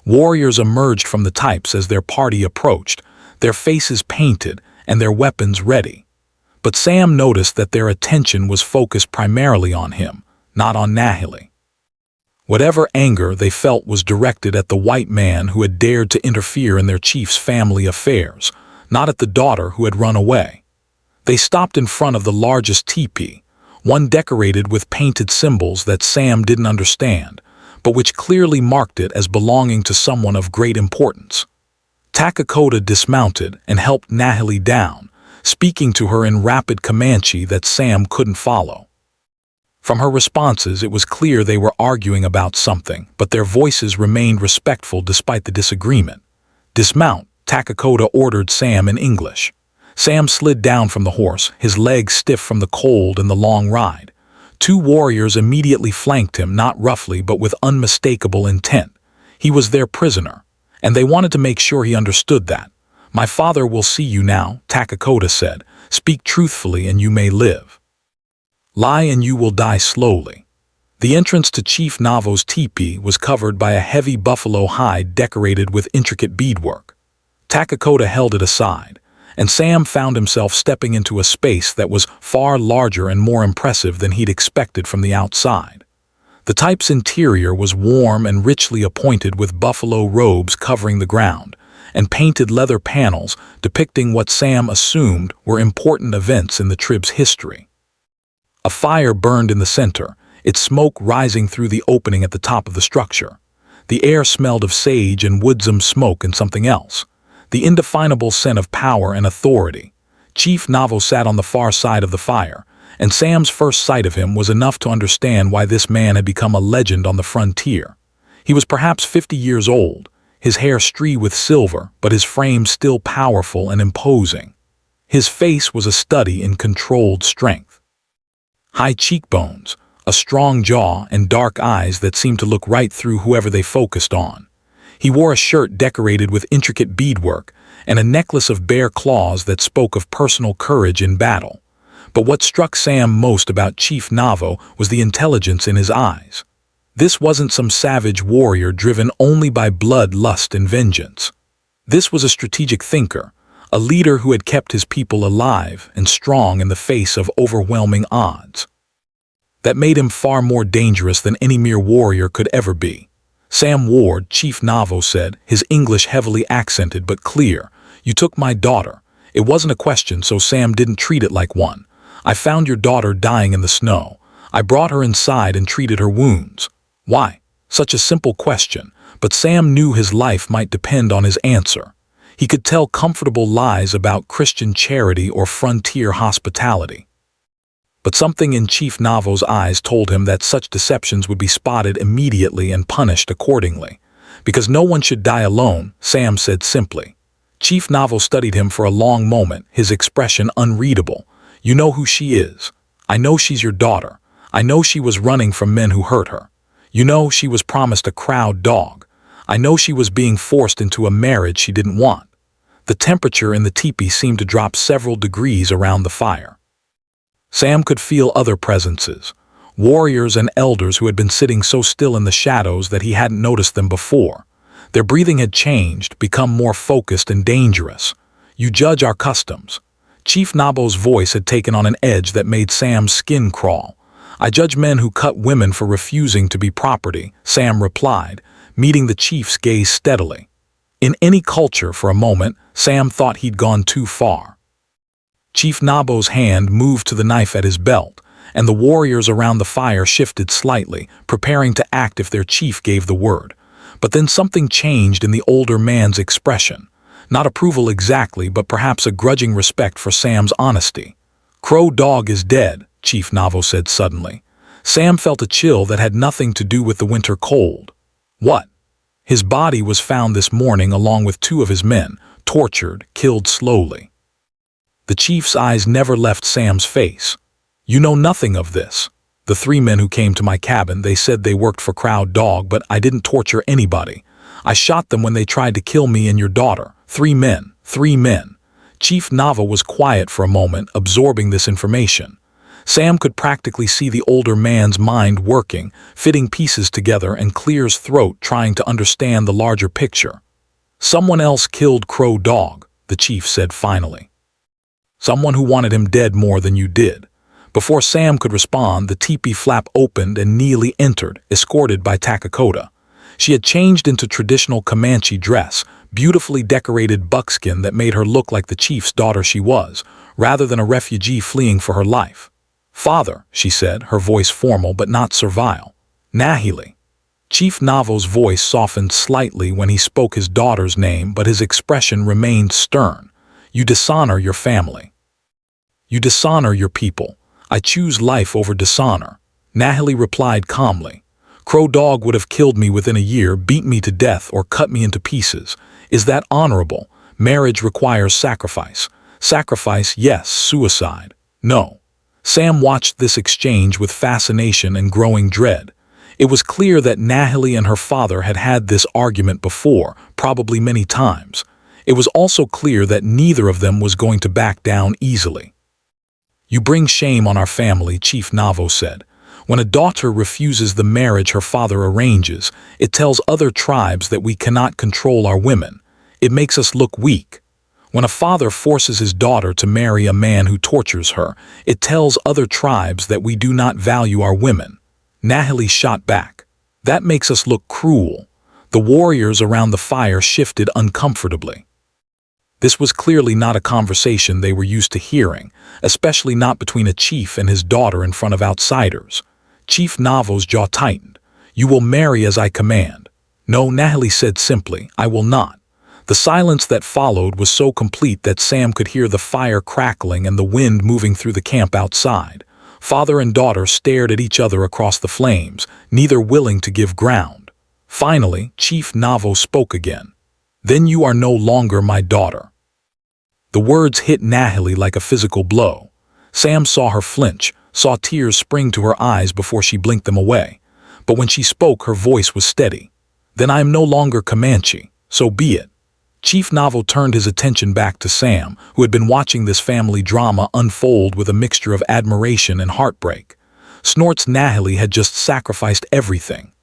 Warriors emerged from the types as their party approached, their faces painted and their weapons ready. But Sam noticed that their attention was focused primarily on him, not on Nahili. Whatever anger they felt was directed at the white man who had dared to interfere in their chief's family affairs, not at the daughter who had run away. They stopped in front of the largest teepee, one decorated with painted symbols that Sam didn't understand, but which clearly marked it as belonging to someone of great importance. Takakota dismounted and helped Nahili down, speaking to her in rapid Comanche that Sam couldn't follow. From her responses, it was clear they were arguing about something, but their voices remained respectful despite the disagreement. "Dismount," Takakota ordered Sam in English. Sam slid down from the horse, his legs stiff from the cold and the long ride. Two warriors immediately flanked him, not roughly but with unmistakable intent. He was their prisoner, and they wanted to make sure he understood that. "My father will see you now," Takakota said. "Speak truthfully and you may live. Lie and you will die slowly." The entrance to Chief Navo's teepee was covered by a heavy buffalo hide decorated with intricate beadwork. Takakota held it aside, and Sam found himself stepping into a space that was far larger and more impressive than he'd expected from the outside. The type's interior was warm and richly appointed with buffalo robes covering the ground, and painted leather panels depicting what Sam assumed were important events in the tribe's history. A fire burned in the center, its smoke rising through the opening at the top of the structure. The air smelled of sage and woodsome smoke and something else, the indefinable scent of power and authority. Chief Navo sat on the far side of the fire, and Sam's first sight of him was enough to understand why this man had become a legend on the frontier. He was perhaps 50 years old, his hair streaked with silver, but his frame still powerful and imposing. His face was a study in controlled strength. High cheekbones, a strong jaw, and dark eyes that seemed to look right through whoever they focused on. He wore a shirt decorated with intricate beadwork and a necklace of bear claws that spoke of personal courage in battle. But what struck Sam most about Chief Navo was the intelligence in his eyes. This wasn't some savage warrior driven only by blood, lust, and vengeance. This was a strategic thinker, a leader who had kept his people alive and strong in the face of overwhelming odds. That made him far more dangerous than any mere warrior could ever be. "Sam Ward," Chief Navo said, his English heavily accented but clear. "You took my daughter. It wasn't a question, so Sam didn't treat it like one. I found your daughter dying in the snow. I brought her inside and treated her wounds." Why? Such a simple question, but Sam knew his life might depend on his answer. He could tell comfortable lies about Christian charity or frontier hospitality. But something in Chief Navo's eyes told him that such deceptions would be spotted immediately and punished accordingly. "Because no one should die alone," Sam said simply. Chief Navo studied him for a long moment, his expression unreadable. "You know who she is. I know she's your daughter. I know she was running from men who hurt her. You know she was promised a crowd dog. I know she was being forced into a marriage she didn't want." The temperature in the teepee seemed to drop several degrees around the fire. Sam could feel other presences, warriors and elders who had been sitting so still in the shadows that he hadn't noticed them before. Their breathing had changed, become more focused and dangerous. "You judge our customs." Chief Nabo's voice had taken on an edge that made Sam's skin crawl. "I judge men who cut women for refusing to be property," Sam replied, meeting the chief's gaze steadily. In any culture, for a moment, Sam thought he'd gone too far. Chief Nabo's hand moved to the knife at his belt, and the warriors around the fire shifted slightly, preparing to act if their chief gave the word. But then something changed in the older man's expression. Not approval exactly, but perhaps a grudging respect for Sam's honesty. "Crow Dog is dead," Chief Navo said suddenly. Sam felt a chill that had nothing to do with the winter cold. "What?" "His body was found this morning along with 2 of his men, tortured, killed slowly." The chief's eyes never left Sam's face. "You know nothing of this." "The 3 men who came to my cabin, they said they worked for Crowd Dog, but I didn't torture anybody. I shot them when they tried to kill me and your daughter. 3 men, 3 men. Chief Navo was quiet for a moment, absorbing this information. Sam could practically see the older man's mind working, fitting pieces together, and clear his throat trying to understand the larger picture. "Someone else killed Crow Dog," the chief said finally. "Someone who wanted him dead more than you did." Before Sam could respond, the teepee flap opened and Nahili entered, escorted by Takakota. She had changed into traditional Comanche dress, beautifully decorated buckskin that made her look like the chief's daughter she was, rather than a refugee fleeing for her life. "Father," she said, her voice formal but not servile. "Nahili." Chief Navo's voice softened slightly when he spoke his daughter's name, but his expression remained stern. "You dishonor your family. You dishonor your people. I choose life over dishonor." Nahili replied calmly. "Crow Dog would have killed me within a year, beat me to death, or cut me into pieces. Is that honorable? Marriage requires sacrifice. Sacrifice, yes. Suicide, no." Sam watched this exchange with fascination and growing dread. It was clear that Nahili and her father had had this argument before, probably many times. It was also clear that neither of them was going to back down easily. "You bring shame on our family," Chief Navo said. "When a daughter refuses the marriage her father arranges, it tells other tribes that we cannot control our women. It makes us look weak. When a father forces his daughter to marry a man who tortures her, it tells other tribes that we do not value our women." Nahili shot back. "That makes us look cruel." The warriors around the fire shifted uncomfortably. This was clearly not a conversation they were used to hearing, especially not between a chief and his daughter in front of outsiders. Chief Navo's jaw tightened. "You will marry as I command." "No," Nahili said simply, "I will not." The silence that followed was so complete that Sam could hear the fire crackling and the wind moving through the camp outside. Father and daughter stared at each other across the flames, neither willing to give ground. Finally, Chief Navo spoke again. "Then you are no longer my daughter." The words hit Nahili like a physical blow. Sam saw her flinch, saw tears spring to her eyes before she blinked them away. But when she spoke, her voice was steady. "Then I am no longer Comanche, so be it." Chief Navo turned his attention back to Sam, who had been watching this family drama unfold with a mixture of admiration and heartbreak. Snort's Nahili had just sacrificed everything.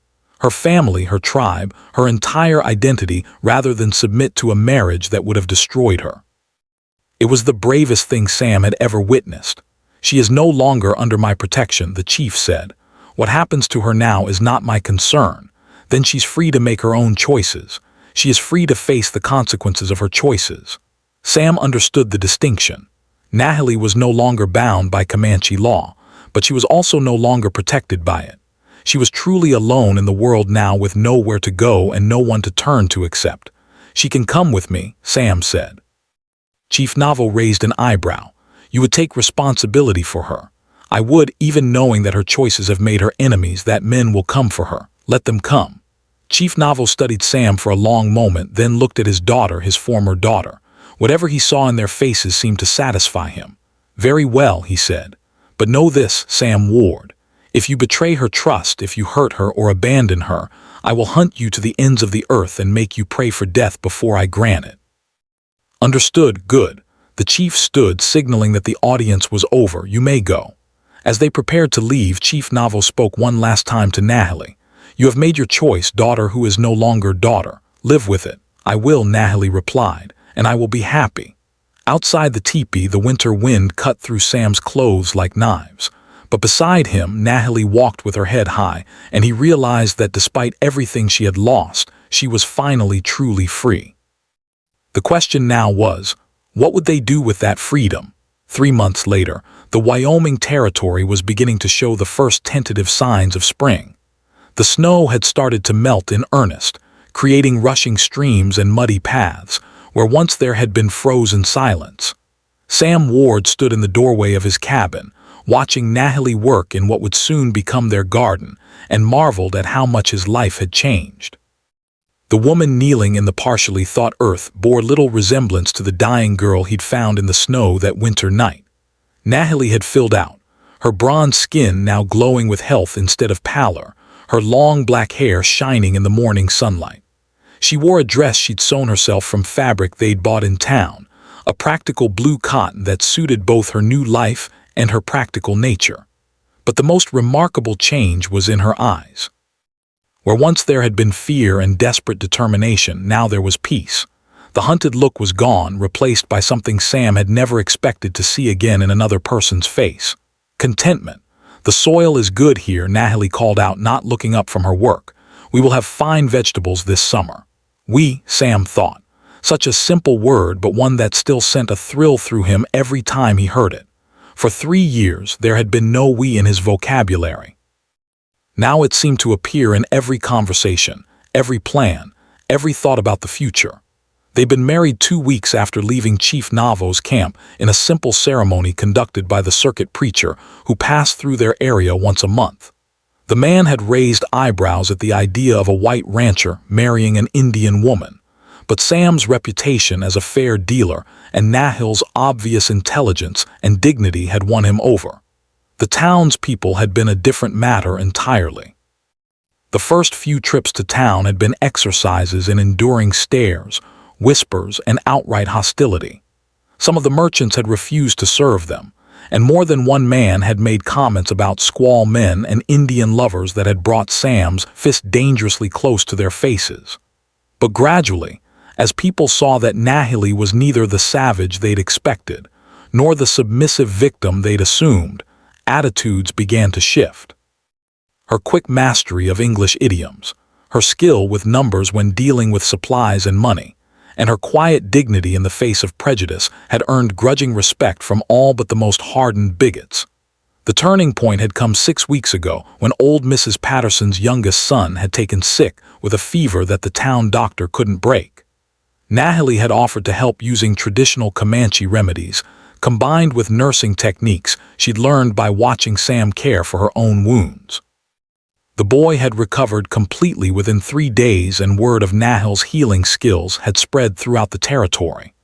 Her family, her tribe, her entire identity, rather than submit to a marriage that would have destroyed her. It was the bravest thing Sam had ever witnessed. "She is no longer under my protection," the chief said. "What happens to her now is not my concern. Then she's free to make her own choices. She is free to face the consequences of her choices." Sam understood the distinction. Nahili was no longer bound by Comanche law, but she was also no longer protected by it. She was truly alone in the world now, with nowhere to go and no one to turn to except. "She can come with me," Sam said. Chief Navo raised an eyebrow. "You would take responsibility for her." "I would, even knowing that her choices have made her enemies, that men will come for her. Let them come." Chief Navo studied Sam for a long moment, then looked at his daughter, his former daughter. Whatever he saw in their faces seemed to satisfy him. "Very well," he said. "But know this," Sam warned. "If you betray her trust, if you hurt her or abandon her, I will hunt you to the ends of the earth and make you pray for death before I grant it." "Understood, good." The chief stood, signaling that the audience was over. "You may go." As they prepared to leave, Chief Navo spoke one last time to Nahili. "You have made your choice, daughter who is no longer daughter. Live with it." "I will," Nahili replied, "and I will be happy." Outside the teepee, the winter wind cut through Sam's clothes like knives. But beside him, Nahili walked with her head high, and he realized that despite everything she had lost, she was finally truly free. The question now was, what would they do with that freedom? 3 months later, the Wyoming Territory was beginning to show the first tentative signs of spring. The snow had started to melt in earnest, creating rushing streams and muddy paths, where once there had been frozen silence. Sam Ward stood in the doorway of his cabin, watching Nahili work in what would soon become their garden, and marveled at how much his life had changed. The woman kneeling in the partially thawed earth bore little resemblance to the dying girl he'd found in the snow that winter night. Nahili had filled out, her bronze skin now glowing with health instead of pallor, her long black hair shining in the morning sunlight. She wore a dress she'd sewn herself from fabric they'd bought in town, a practical blue cotton that suited both her new life and her practical nature. But the most remarkable change was in her eyes. Where once there had been fear and desperate determination, now there was peace. The hunted look was gone, replaced by something Sam had never expected to see again in another person's face. Contentment. "The soil is good here," Nahili called out, not looking up from her work. "We will have fine vegetables this summer." "We," Sam thought. Such a simple word, but one that still sent a thrill through him every time he heard it. For 3 years, there had been no "we" in his vocabulary. Now it seemed to appear in every conversation, every plan, every thought about the future. They'd been married 2 weeks after leaving Chief Navo's camp in a simple ceremony conducted by the circuit preacher who passed through their area once a month. The man had raised eyebrows at the idea of a white rancher marrying an Indian woman, but Sam's reputation as a fair dealer and Nahil's obvious intelligence and dignity had won him over. The townspeople had been a different matter entirely. The first few trips to town had been exercises in enduring stares, whispers, and outright hostility. Some of the merchants had refused to serve them, and more than one man had made comments about squaw men and Indian lovers that had brought Sam's fist dangerously close to their faces. But gradually, as people saw that Nahili was neither the savage they'd expected, nor the submissive victim they'd assumed, attitudes began to shift. Her quick mastery of English idioms, her skill with numbers when dealing with supplies and money, and her quiet dignity in the face of prejudice had earned grudging respect from all but the most hardened bigots. The turning point had come 6 weeks ago when old Mrs. Patterson's youngest son had taken sick with a fever that the town doctor couldn't break. Nahili had offered to help using traditional Comanche remedies, combined with nursing techniques she'd learned by watching Sam care for her own wounds. The boy had recovered completely within 3 days, and word of Nahil's healing skills had spread throughout the territory.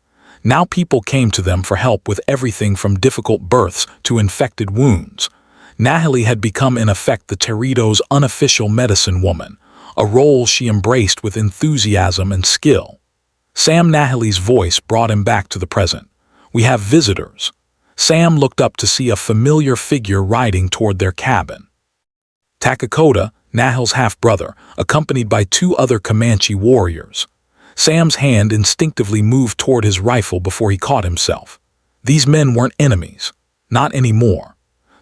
Now people came to them for help with everything from difficult births to infected wounds. Nahili had become in effect the Territo's unofficial medicine woman, a role she embraced with enthusiasm and skill. Sam Nahili's voice brought him back to the present. "We have visitors." Sam looked up to see a familiar figure riding toward their cabin. Takakota, Nahil's half-brother, accompanied by 2 other Comanche warriors. Sam's hand instinctively moved toward his rifle before he caught himself. These men weren't enemies. Not anymore.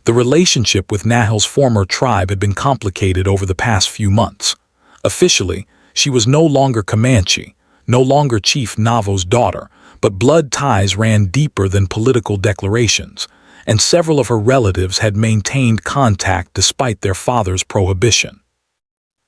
The relationship with Nahil's former tribe had been complicated over the past few months. Officially, she was no longer Comanche, no longer Chief Navo's daughter, but blood ties ran deeper than political declarations, and several of her relatives had maintained contact despite their father's prohibition.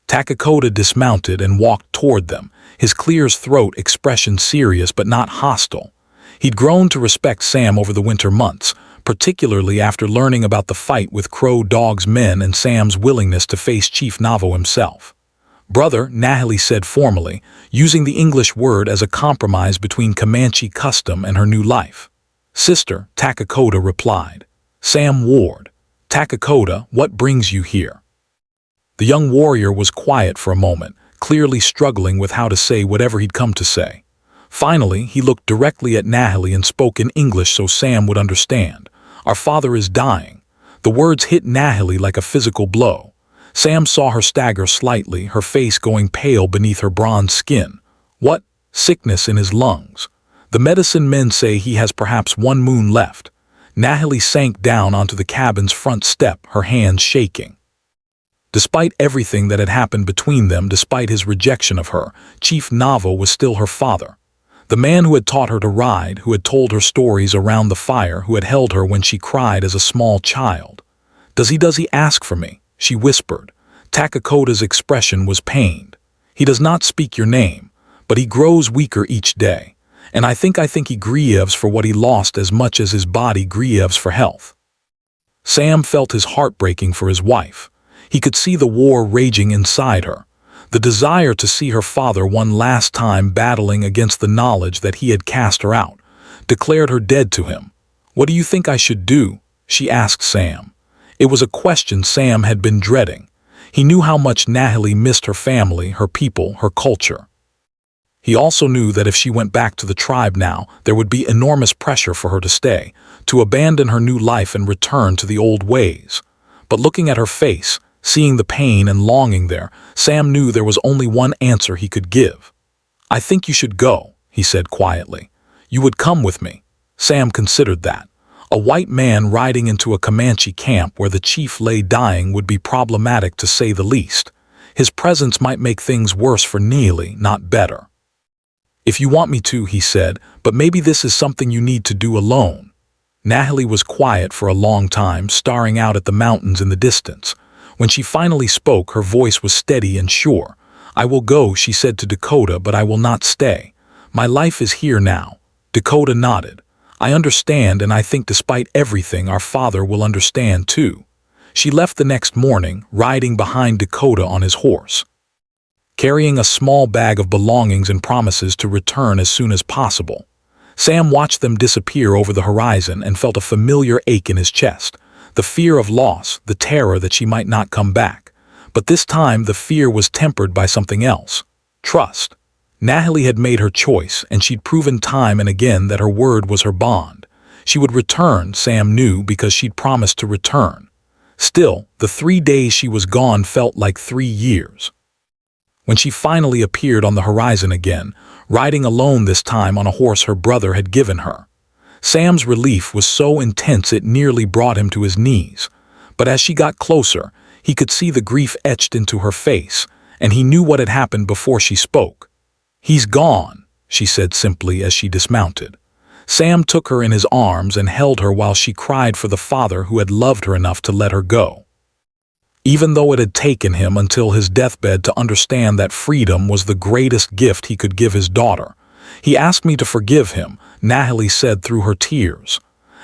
Takakota dismounted and walked toward them, his clear throat expression serious but not hostile. He'd grown to respect Sam over the winter months, particularly after learning about the fight with Crow Dog's men and Sam's willingness to face Chief Navo himself. "Brother," Nahili said formally, using the English word as a compromise between Comanche custom and her new life. "Sister," Takakota replied. "Sam Ward." "Takakota, what brings you here?" The young warrior was quiet for a moment, clearly struggling with how to say whatever he'd come to say. Finally, he looked directly at Nahili and spoke in English so Sam would understand. "Our father is dying." The words hit Nahili like a physical blow. Sam saw her stagger slightly, her face going pale beneath her bronze skin. "What?" "Sickness in his lungs. The medicine men say he has perhaps 1 moon left." Nahili sank down onto the cabin's front step, her hands shaking. Despite everything that had happened between them, despite his rejection of her, Chief Navo was still her father. The man who had taught her to ride, who had told her stories around the fire, who had held her when she cried as a small child. Does he ask for me?" she whispered. Takakota's expression was pained. "He does not speak your name, but he grows weaker each day. And I think he grieves for what he lost as much as his body grieves for health." Sam felt his heart breaking for his wife. He could see the war raging inside her, the desire to see her father one last time battling against the knowledge that he had cast her out, declared her dead to him. "What do you think I should do?" she asked Sam. It was a question Sam had been dreading. He knew how much Nahili missed her family, her people, her culture. He also knew that if she went back to the tribe now, there would be enormous pressure for her to stay, to abandon her new life and return to the old ways. But looking at her face, seeing the pain and longing there, Sam knew there was only one answer he could give. "I think you should go," he said quietly. "You would come with me." Sam considered that. A white man riding into a Comanche camp where the chief lay dying would be problematic to say the least. His presence might make things worse for Nahili, not better. "If you want me to," he said, "but maybe this is something you need to do alone." Nahili was quiet for a long time, staring out at the mountains in the distance. When she finally spoke, her voice was steady and sure. "I will go," she said to Dakota, "but I will not stay. My life is here now." Dakota nodded. "I understand, and I think despite everything, our father will understand too." She left the next morning, riding behind Dakota on his horse, carrying a small bag of belongings and promises to return as soon as possible. Sam watched them disappear over the horizon and felt a familiar ache in his chest. The fear of loss, the terror that she might not come back. But this time the fear was tempered by something else. Trust. Nahili had made her choice, and she'd proven time and again that her word was her bond. She would return, Sam knew, because she'd promised to return. Still, the 3 days she was gone felt like 3 years. When she finally appeared on the horizon again, riding alone this time on a horse her brother had given her, Sam's relief was so intense it nearly brought him to his knees. But as she got closer, he could see the grief etched into her face, and he knew what had happened before she spoke. "He's gone," she said simply as she dismounted. Sam took her in his arms and held her while she cried for the father who had loved her enough to let her go. Even though it had taken him until his deathbed to understand that freedom was the greatest gift he could give his daughter, "He asked me to forgive him," Nahili said through her tears.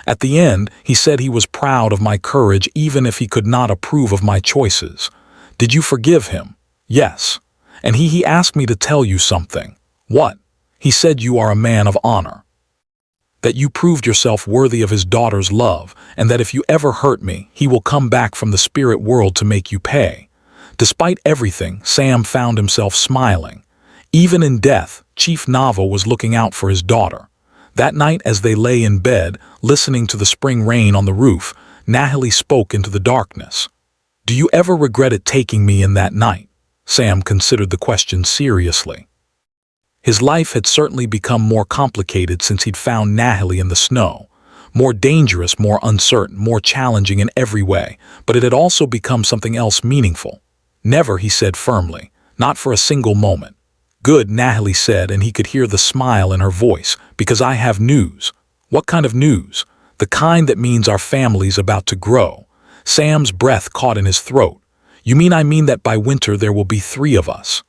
"At the end, he said he was proud of my courage even if he could not approve of my choices. Did you forgive him?" "Yes. And he asked me to tell you something." "What?" "He said you are a man of honor. That you proved yourself worthy of his daughter's love, and that if you ever hurt me, he will come back from the spirit world to make you pay." Despite everything, Sam found himself smiling. Even in death, Chief Navo was looking out for his daughter. That night, as they lay in bed, listening to the spring rain on the roof, Nahili spoke into the darkness. "Do you ever regret it taking me in that night?" Sam considered the question seriously. His life had certainly become more complicated since he'd found Nahili in the snow. More dangerous, more uncertain, more challenging in every way, but it had also become something else meaningful. "Never," he said firmly. "Not for a single moment." "Good," Nahili said, and he could hear the smile in her voice, "because I have news." "What kind of news?" "The kind that means our family's about to grow." Sam's breath caught in his throat. "You mean I mean that by winter there will be 3 of us?"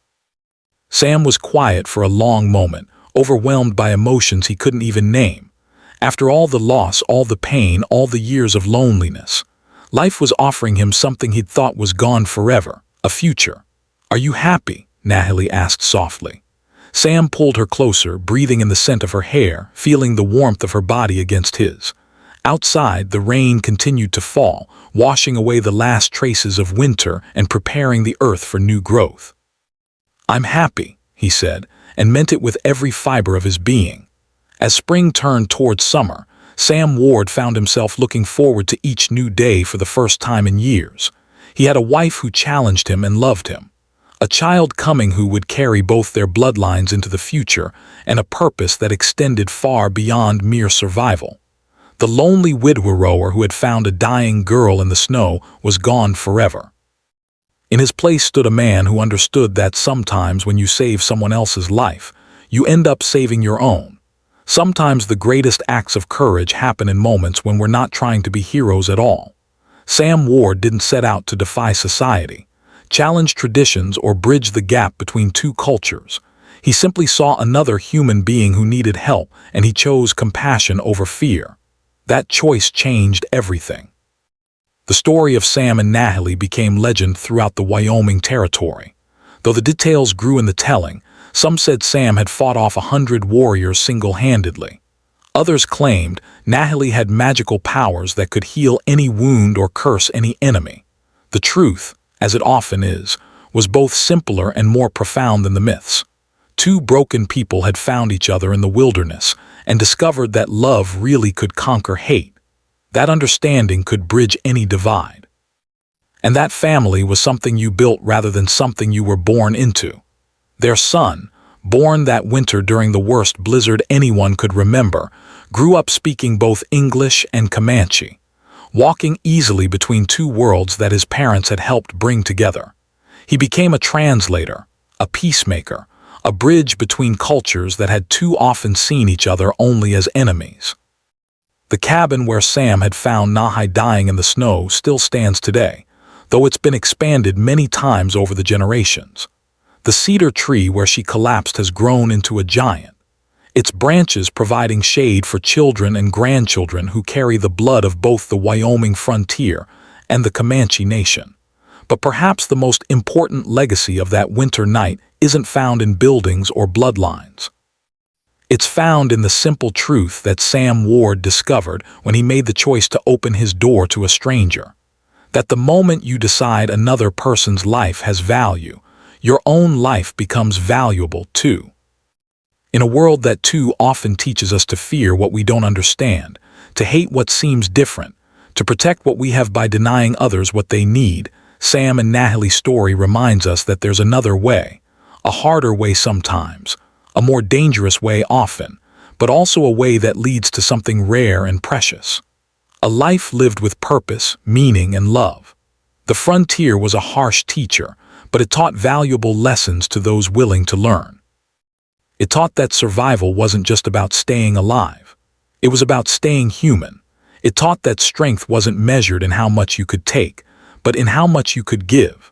Sam was quiet for a long moment, overwhelmed by emotions he couldn't even name. After all the loss, all the pain, all the years of loneliness, life was offering him something he'd thought was gone forever, a future. "Are you happy?" Nahili asked softly. Sam pulled her closer, breathing in the scent of her hair, feeling the warmth of her body against his. Outside, the rain continued to fall, washing away the last traces of winter and preparing the earth for new growth. "I'm happy," he said, and meant it with every fiber of his being. As spring turned towards summer, Sam Ward found himself looking forward to each new day for the first time in years. He had a wife who challenged him and loved him, a child coming who would carry both their bloodlines into the future, and a purpose that extended far beyond mere survival. The lonely widower who had found a dying girl in the snow was gone forever. In his place stood a man who understood that sometimes when you save someone else's life, you end up saving your own. Sometimes the greatest acts of courage happen in moments when we're not trying to be heroes at all. Sam Ward didn't set out to defy society, challenge traditions, or bridge the gap between 2 cultures. He simply saw another human being who needed help, and he chose compassion over fear. That choice changed everything. The story of Sam and Nahili became legend throughout the Wyoming Territory. Though the details grew in the telling, some said Sam had fought off 100 warriors single-handedly. Others claimed Nahili had magical powers that could heal any wound or curse any enemy. The truth, as it often is, was both simpler and more profound than the myths. 2 broken people had found each other in the wilderness and discovered that love really could conquer hate. That understanding could bridge any divide. And that family was something you built rather than something you were born into. Their son, born that winter during the worst blizzard anyone could remember, grew up speaking both English and Comanche, walking easily between 2 worlds that his parents had helped bring together. He became a translator, a peacemaker, a bridge between cultures that had too often seen each other only as enemies. The cabin where Sam had found Nahili dying in the snow still stands today, though it's been expanded many times over the generations. The cedar tree where she collapsed has grown into a giant, its branches providing shade for children and grandchildren who carry the blood of both the Wyoming frontier and the Comanche nation. But perhaps the most important legacy of that winter night isn't found in buildings or bloodlines. It's found in the simple truth that Sam Ward discovered when he made the choice to open his door to a stranger. That the moment you decide another person's life has value, your own life becomes valuable too. In a world that too often teaches us to fear what we don't understand, to hate what seems different, to protect what we have by denying others what they need, Sam and Nahili's story reminds us that there's another way, a harder way sometimes, a more dangerous way often, but also a way that leads to something rare and precious. A life lived with purpose, meaning, and love. The frontier was a harsh teacher, but it taught valuable lessons to those willing to learn. It taught that survival wasn't just about staying alive. It was about staying human. It taught that strength wasn't measured in how much you could take, but in how much you could give.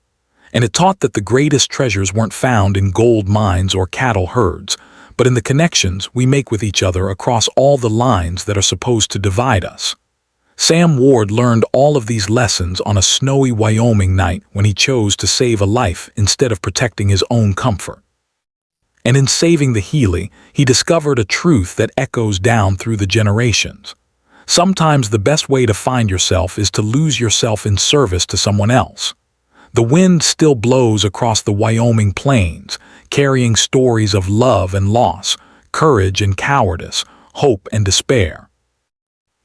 And it taught that the greatest treasures weren't found in gold mines or cattle herds, but in the connections we make with each other across all the lines that are supposed to divide us. Sam Ward learned all of these lessons on a snowy Wyoming night when he chose to save a life instead of protecting his own comfort. And in saving the Nahili, he discovered a truth that echoes down through the generations. Sometimes the best way to find yourself is to lose yourself in service to someone else. The wind still blows across the Wyoming plains, carrying stories of love and loss, courage and cowardice, hope and despair.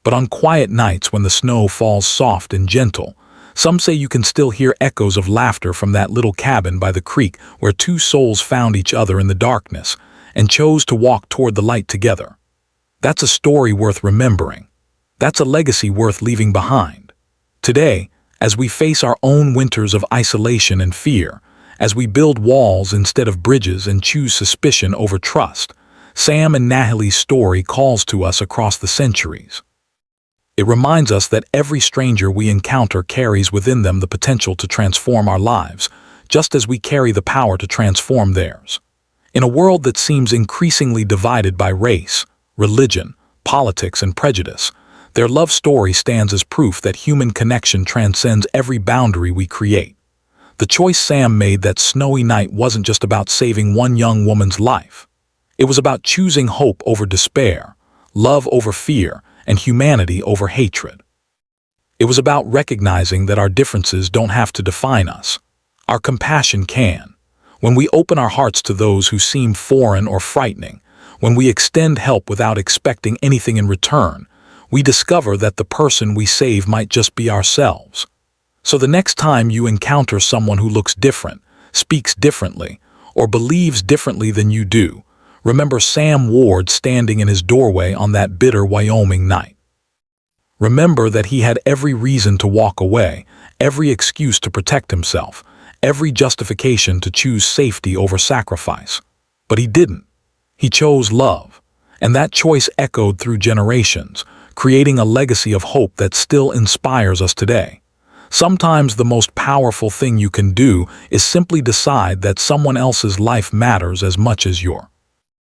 But on quiet nights when the snow falls soft and gentle, some say you can still hear echoes of laughter from that little cabin by the creek where two souls found each other in the darkness and chose to walk toward the light together. That's a story worth remembering. That's a legacy worth leaving behind. Today, as we face our own winters of isolation and fear, as we build walls instead of bridges and choose suspicion over trust, Sam and Nahili's story calls to us across the centuries. It reminds us that every stranger we encounter carries within them the potential to transform our lives, just as we carry the power to transform theirs. In a world that seems increasingly divided by race, religion, politics, and prejudice, their love story stands as proof that human connection transcends every boundary we create. The choice Sam made that snowy night wasn't just about saving one young woman's life. It was about choosing hope over despair, love over fear, and humanity over hatred. It was about recognizing that our differences don't have to define us. Our compassion can. When we open our hearts to those who seem foreign or frightening, when we extend help without expecting anything in return, we discover that the person we save might just be ourselves. So the next time you encounter someone who looks different, speaks differently, or believes differently than you do, remember Sam Ward standing in his doorway on that bitter Wyoming night. Remember that he had every reason to walk away, every excuse to protect himself, every justification to choose safety over sacrifice. But he didn't. He chose love, and that choice echoed through generations, creating a legacy of hope that still inspires us today. Sometimes the most powerful thing you can do is simply decide that someone else's life matters as much as yours.